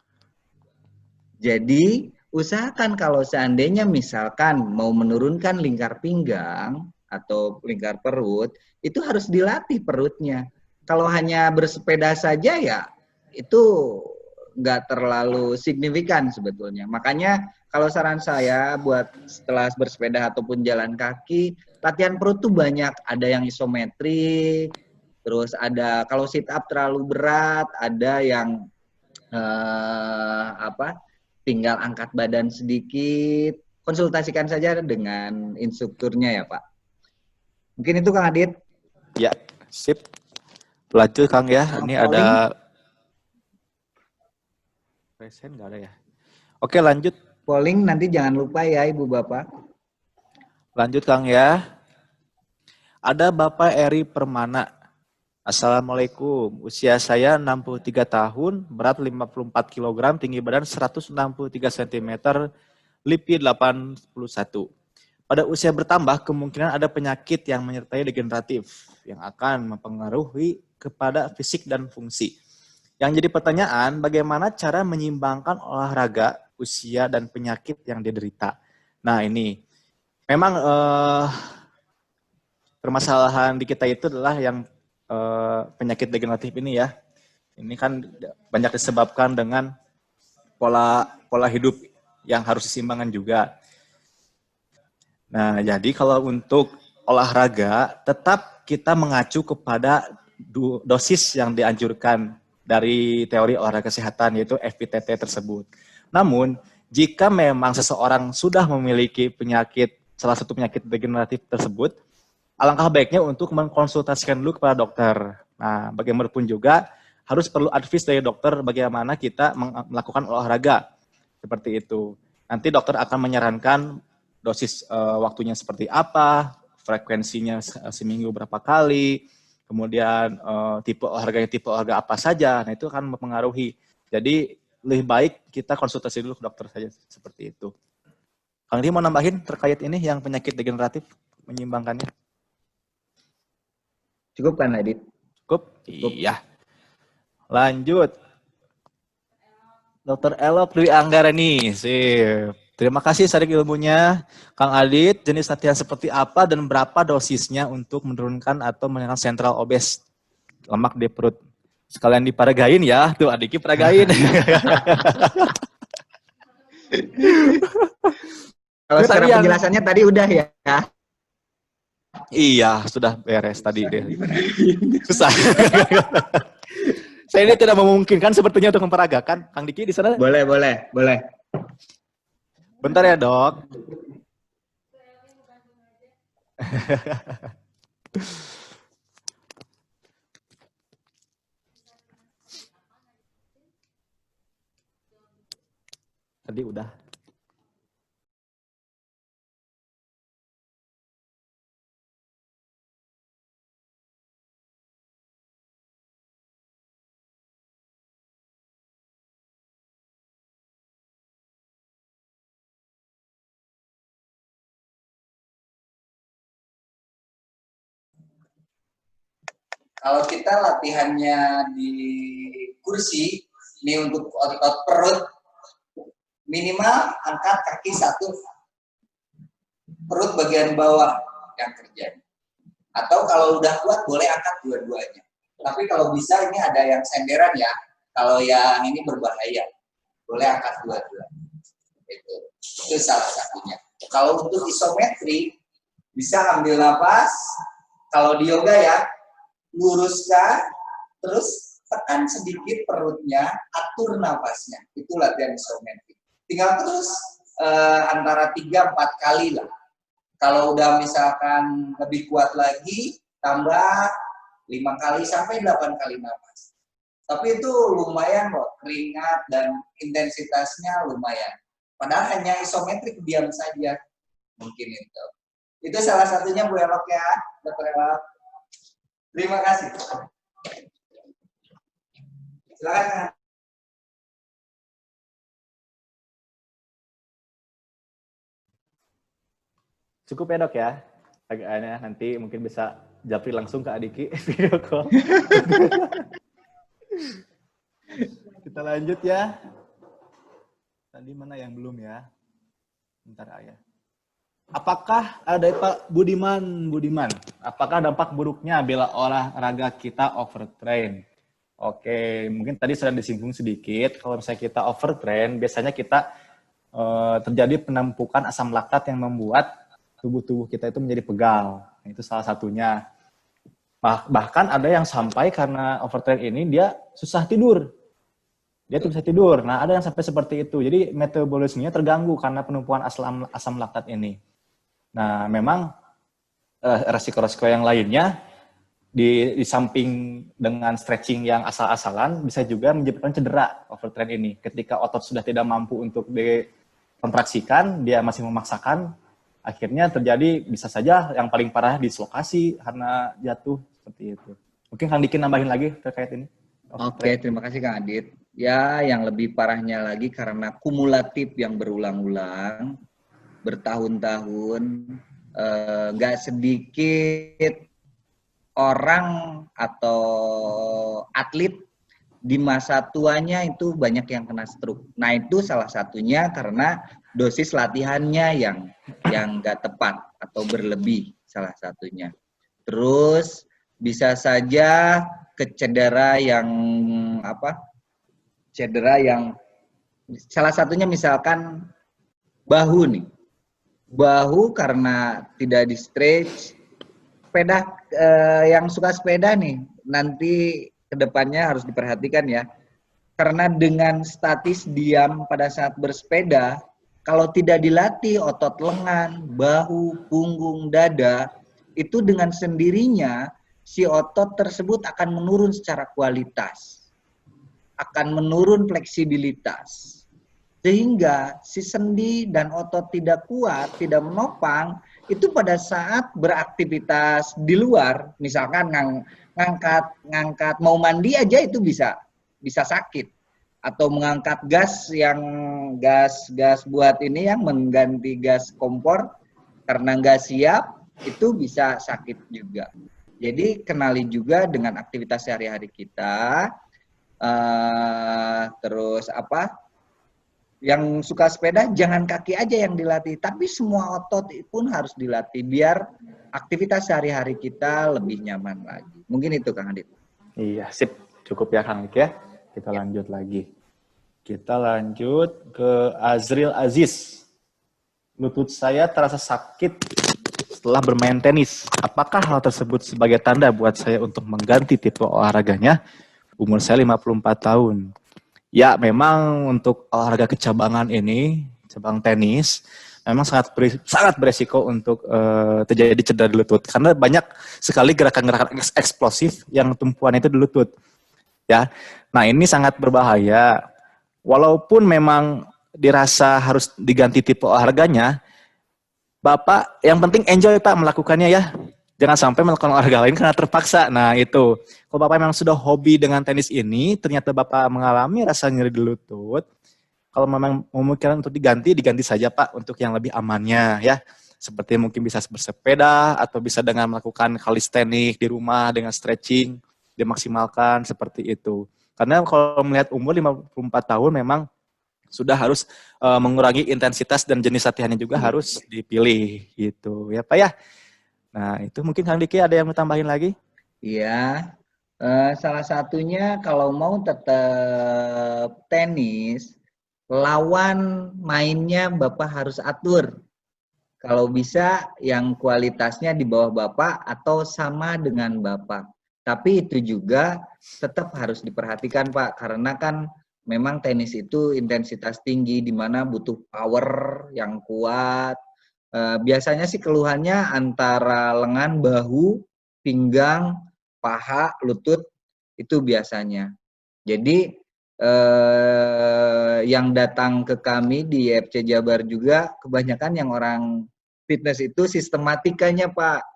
Jadi usahakan kalau seandainya misalkan mau menurunkan lingkar pinggang atau lingkar perut, itu harus dilatih perutnya. Kalau hanya bersepeda saja ya itu nggak terlalu signifikan sebetulnya. Makanya kalau saran saya buat setelah bersepeda ataupun jalan kaki, latihan perut tuh banyak. Ada yang isometrik, terus ada kalau sit up terlalu berat, ada yang tinggal angkat badan sedikit. Konsultasikan saja dengan instrukturnya ya Pak. Mungkin itu Kang Adit. Ya, sip. Lanjut Kang ya. Ini ada present nggak ada ya? Oke, lanjut. Polling nanti jangan lupa ya Ibu Bapak. Lanjut Kang ya. Ada Bapak Eri Permana. Assalamualaikum. Usia saya 63 tahun, berat 54 kg, tinggi badan 163 cm, lipid 81. Pada usia bertambah, kemungkinan ada penyakit yang menyertai degeneratif yang akan mempengaruhi kepada fisik dan fungsi. Yang jadi pertanyaan, bagaimana cara menyimbangkan olahraga, usia, dan penyakit yang diderita? Nah ini, memang permasalahan di kita itu adalah yang penyakit degeneratif ini ya. Ini kan banyak disebabkan dengan pola hidup yang harus diseimbangkan juga. Nah, jadi kalau untuk olahraga tetap kita mengacu kepada dosis yang dianjurkan dari teori olahraga kesehatan yaitu FPTT tersebut. Namun jika memang seseorang sudah memiliki salah satu penyakit degeneratif tersebut, alangkah baiknya untuk mengkonsultasikan dulu kepada dokter. Nah, bagaimanapun juga harus perlu advice dari dokter bagaimana kita melakukan olahraga seperti itu. Nanti dokter akan menyarankan dosis waktunya seperti apa, frekuensinya seminggu berapa kali, kemudian tipe olahraga apa saja. Nah, itu akan mempengaruhi. Jadi lebih baik kita konsultasi dulu ke dokter saja seperti itu. Kang Di mau nambahin terkait ini yang penyakit degeneratif menyeimbangkannya? Cukup kan, Adit? Cukup? Iya. Lanjut. Dr. Elok Dwi Anggarani. Sip. Terima kasih sharing ilmunya. Kang Adit, jenis latihan seperti apa dan berapa dosisnya untuk menurunkan atau menurunkan sentral obes, lemak di perut? Sekalian diparagain ya, tuh adiknya paragain. Kalau secara penjelasannya tadi udah ya. Iya, sudah beres tadi deh. Susah. Saya ini tidak memungkinkan sepertinya untuk memperagakan. Kang Diki di sana? Boleh. Bentar ya, Dok. Tadi udah. Kalau kita latihannya di kursi, ini untuk otot perut, minimal angkat kaki satu, perut bagian bawah yang kerja. Atau kalau udah kuat boleh angkat dua-duanya. Tapi kalau bisa ini ada yang senderan ya, kalau yang ini berbahaya, boleh angkat dua-duanya. Itu salah satunya. Kalau untuk isometri, bisa ambil nafas, kalau di yoga ya, luruskan, terus tekan sedikit perutnya, atur nafasnya. Itu latihan isometrik. Tinggal terus antara 3-4 kali lah. Kalau udah misalkan lebih kuat lagi, tambah 5 kali sampai 8 kali nafas. Tapi itu lumayan loh, keringat dan intensitasnya lumayan. Padahal hanya isometrik diam saja. Mungkin itu. Itu salah satunya Bu Elok ya, Dr. Elok. Terima kasih. Silakan. Cukup ya, Dok ya. Agaknya nanti mungkin bisa japri langsung ke Adiki video call. Kita lanjut ya. Tadi mana yang belum ya? Bentar ayah. Apakah ada Pak Budiman, apakah dampak buruknya bila olahraga kita overtrain? Oke, mungkin tadi sudah disinggung sedikit. Kalau misalnya kita overtrain, biasanya kita terjadi penumpukan asam laktat yang membuat tubuh kita itu menjadi pegal. Itu salah satunya. Bahkan ada yang sampai karena overtrain ini dia susah tidur. Dia tuh bisa tidur. Nah, ada yang sampai seperti itu. Jadi metabolismenya terganggu karena penumpukan asam laktat ini. Nah, memang resiko-resiko yang lainnya di samping dengan stretching yang asal-asalan bisa juga menyebabkan cedera overtrain ini. Ketika otot sudah tidak mampu untuk dikontraksikan, dia masih memaksakan, akhirnya terjadi bisa saja yang paling parah dislokasi karena jatuh seperti itu. Mungkin Kang Diki nambahin lagi terkait ini. Oke, terima kasih Kang Adit. Ya, yang lebih parahnya lagi karena kumulatif yang berulang-ulang, bertahun-tahun, nggak sedikit orang atau atlet di masa tuanya itu banyak yang kena stroke. Nah, itu salah satunya karena dosis latihannya yang nggak tepat atau berlebih, salah satunya. Terus bisa saja cedera yang salah satunya misalkan bahu nih. Bahu karena tidak di stretch, yang suka sepeda nih, nanti kedepannya harus diperhatikan ya. Karena dengan statis diam pada saat bersepeda, kalau tidak dilatih otot lengan, bahu, punggung, dada, itu dengan sendirinya si otot tersebut akan menurun secara kualitas, akan menurun fleksibilitas. Sehingga si sendi dan otot tidak kuat, tidak menopang, itu pada saat beraktivitas di luar, misalkan ngangkat mau mandi aja itu bisa sakit, atau mengangkat gas buat ini yang mengganti gas kompor karena nggak siap, itu bisa sakit juga. Jadi kenali juga dengan aktivitas sehari-hari kita, terus apa? Yang suka sepeda jangan kaki aja yang dilatih, tapi semua otot pun harus dilatih biar aktivitas sehari-hari kita lebih nyaman lagi. Mungkin itu Kang Adit. Iya, sip. Cukup ya Kang Dik ya. Kita lanjut lagi. Kita lanjut ke Azril Aziz. Lutut saya terasa sakit setelah bermain tenis. Apakah hal tersebut sebagai tanda buat saya untuk mengganti tipe olahraganya? Umur saya 54 tahun. Ya, memang untuk olahraga kecabangan ini, cabang tenis, memang sangat beresiko untuk terjadi cedera di lutut. Karena banyak sekali gerakan-gerakan eksplosif yang tumpuan itu di lutut. Ya, nah ini sangat berbahaya. Walaupun memang dirasa harus diganti tipe olahraganya, Bapak yang penting enjoy Pak melakukannya ya. Jangan sampai melakukan olahraga lain karena terpaksa. Nah itu, kalau Bapak memang sudah hobi dengan tenis ini, ternyata Bapak mengalami rasa nyeri di lutut, kalau memang memungkinkan untuk diganti saja Pak untuk yang lebih amannya ya. Seperti mungkin bisa bersepeda atau bisa dengan melakukan calisthenics di rumah dengan stretching, dimaksimalkan seperti itu. Karena kalau melihat umur 54 tahun memang sudah harus mengurangi intensitas dan jenis latihannya juga harus dipilih gitu ya Pak ya. Nah, itu mungkin Kang Diki ada yang mau tambahin lagi? Iya, salah satunya kalau mau tetap tenis, lawan mainnya Bapak harus atur. Kalau bisa yang kualitasnya di bawah Bapak atau sama dengan Bapak. Tapi itu juga tetap harus diperhatikan Pak, karena kan memang tenis itu intensitas tinggi di mana butuh power yang kuat. Biasanya sih keluhannya antara lengan, bahu, pinggang, paha, lutut, itu biasanya. Jadi yang datang ke kami di FC Jabar juga kebanyakan yang orang fitness itu sistematikanya Pak.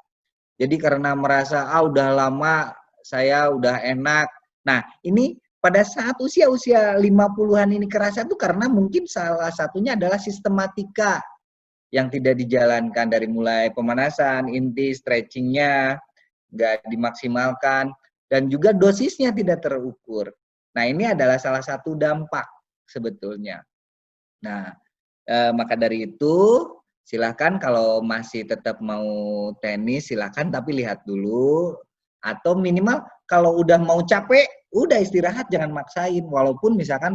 Jadi karena merasa udah lama saya udah enak. Nah ini pada saat usia 50-an ini kerasa tuh karena mungkin salah satunya adalah sistematika yang tidak dijalankan dari mulai pemanasan, inti, stretchingnya nggak dimaksimalkan, dan juga dosisnya tidak terukur. Nah ini adalah salah satu dampak sebetulnya. Nah maka dari itu silakan kalau masih tetap mau tenis silakan, tapi lihat dulu, atau minimal kalau udah mau capek udah istirahat, jangan maksain walaupun misalkan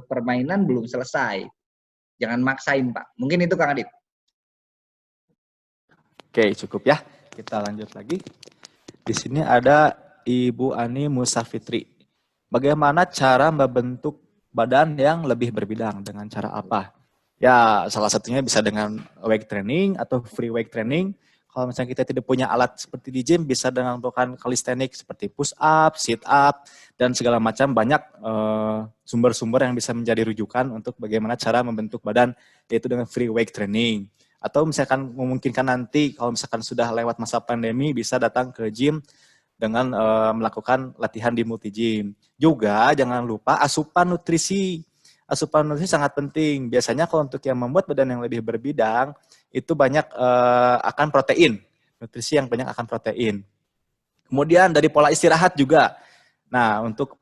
permainan belum selesai. Jangan maksain Pak. Mungkin itu Kang Adit. Oke, cukup ya. Kita lanjut lagi. Di sini ada Ibu Ani Musa Fitri. Bagaimana cara membentuk badan yang lebih berbidang? Dengan cara apa? Ya, salah satunya bisa dengan weight training atau free weight training. Kalau misalnya kita tidak punya alat seperti di gym, bisa dengan melakukan calisthenics seperti push up, sit up, dan segala macam banyak sumber-sumber yang bisa menjadi rujukan untuk bagaimana cara membentuk badan, yaitu dengan free weight training. Atau misalkan memungkinkan nanti kalau misalkan sudah lewat masa pandemi bisa datang ke gym dengan melakukan latihan di multi gym. Juga jangan lupa asupan nutrisi. Asupan nutrisi sangat penting. Biasanya kalau untuk yang membuat badan yang lebih berbidang, itu banyak akan protein. Nutrisi yang banyak akan protein. Kemudian dari pola istirahat juga. Nah, untuk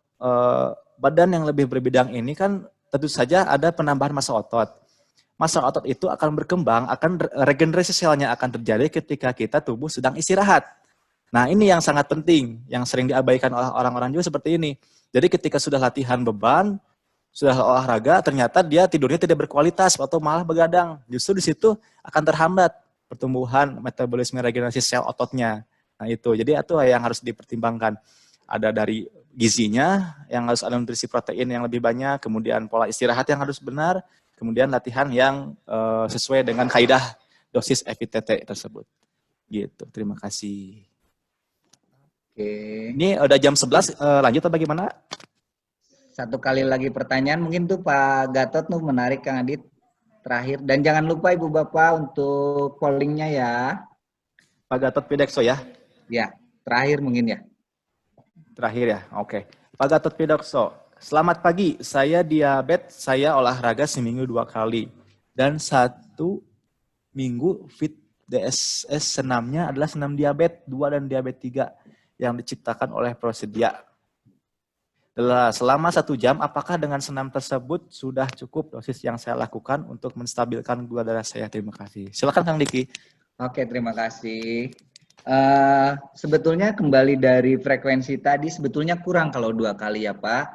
badan yang lebih berbidang ini kan tentu saja ada penambahan massa otot. Massa otot itu akan berkembang, akan regenerasi selnya akan terjadi ketika kita tubuh sedang istirahat. Nah, ini yang sangat penting, yang sering diabaikan oleh orang-orang juga seperti ini. Jadi ketika sudah latihan beban, sudah olahraga, ternyata dia tidurnya tidak berkualitas atau malah begadang. Justru di situ akan terhambat pertumbuhan metabolisme regenerasi sel ototnya. Nah itu, jadi itu yang harus dipertimbangkan. Ada dari gizinya, yang harus ada nutrisi protein yang lebih banyak, kemudian pola istirahat yang harus benar, kemudian latihan yang sesuai dengan kaidah dosis FITT tersebut. Gitu. Terima kasih. Oke. Ini udah jam 11, lanjut atau bagaimana? Satu kali lagi pertanyaan mungkin tuh Pak Gatot tuh menarik Kang Adit terakhir. Dan jangan lupa Ibu Bapak untuk pollingnya ya. Pak Gatot Pidekso ya? Ya, terakhir mungkin ya. Terakhir ya, oke. Pak Gatot Pidekso, selamat pagi. Saya diabetes, saya olahraga seminggu 2 kali. Dan 1 minggu fit DSS senamnya adalah senam diabetes 2 dan diabetes 3 yang diciptakan oleh Prosedia. Selama 1 jam, apakah dengan senam tersebut sudah cukup dosis yang saya lakukan untuk menstabilkan gula darah saya? Terima kasih. Silakan Kang Diki. Oke, terima kasih. Sebetulnya kembali dari frekuensi tadi sebetulnya kurang kalau 2 kali ya Pak.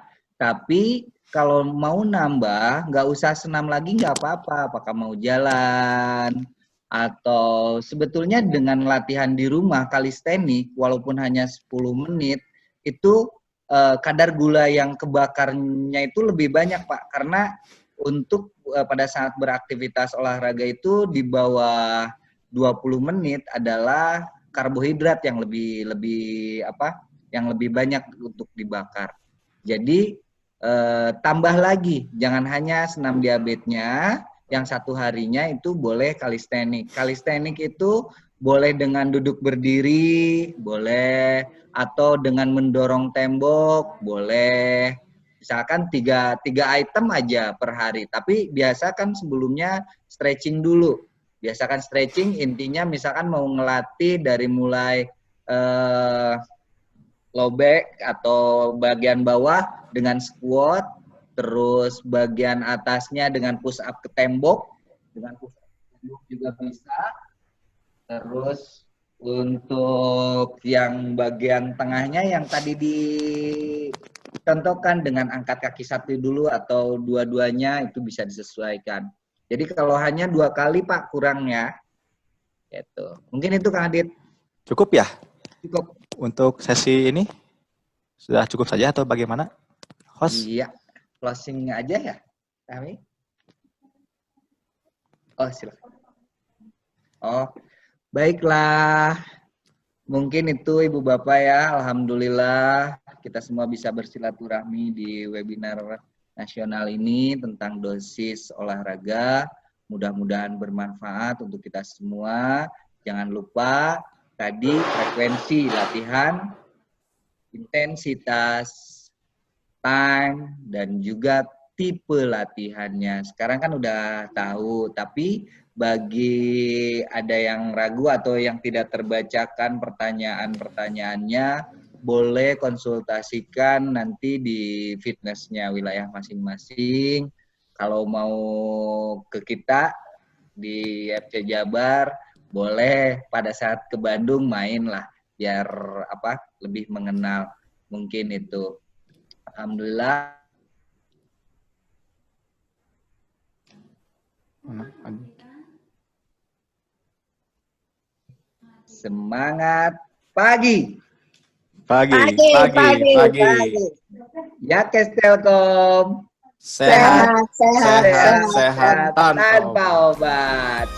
Tapi kalau mau nambah, nggak usah senam lagi nggak apa-apa. Apakah mau jalan atau sebetulnya dengan latihan di rumah kalistenik walaupun hanya 10 menit itu kadar gula yang kebakarnya itu lebih banyak Pak, karena untuk pada saat beraktivitas olahraga itu di bawah 20 menit adalah karbohidrat yang lebih banyak untuk dibakar. Jadi tambah lagi, jangan hanya senam diabetesnya, yang 1 harinya itu boleh kalistenik. Kalistenik itu boleh dengan duduk berdiri, boleh, atau dengan mendorong tembok, boleh. Misalkan 3 item aja per hari. Tapi biasakan sebelumnya stretching dulu. Biasakan stretching, intinya misalkan mau ngelatih dari mulai low back atau bagian bawah dengan squat, terus bagian atasnya dengan push up ke tembok, dengan push up ke tembok juga bisa. Terus untuk yang bagian tengahnya yang tadi dicontohkan dengan angkat kaki 1 dulu atau dua-duanya itu bisa disesuaikan. Jadi kalau hanya 2 kali Pak kurangnya, gitu. Mungkin itu Kang Adit. Cukup ya? Cukup. Untuk sesi ini sudah cukup saja atau bagaimana? Host? Iya, closing aja ya, kami. Oh silakan. Oh, baiklah. Mungkin itu Ibu Bapak ya. Alhamdulillah kita semua bisa bersilaturahmi di webinar nasional ini tentang dosis olahraga. Mudah-mudahan bermanfaat untuk kita semua. Jangan lupa tadi frekuensi latihan, intensitas, time, dan juga tipe latihannya. Sekarang kan udah tahu, tapi bagi ada yang ragu atau yang tidak terbacakan pertanyaan-pertanyaannya, boleh konsultasikan nanti di fitnessnya wilayah masing-masing. Kalau mau ke kita di FC Jabar, boleh pada saat ke Bandung main lah, biar lebih mengenal mungkin itu. Alhamdulillah. Semangat pagi. Pagi. Ya Kestelkom. Sehat tanpa obat.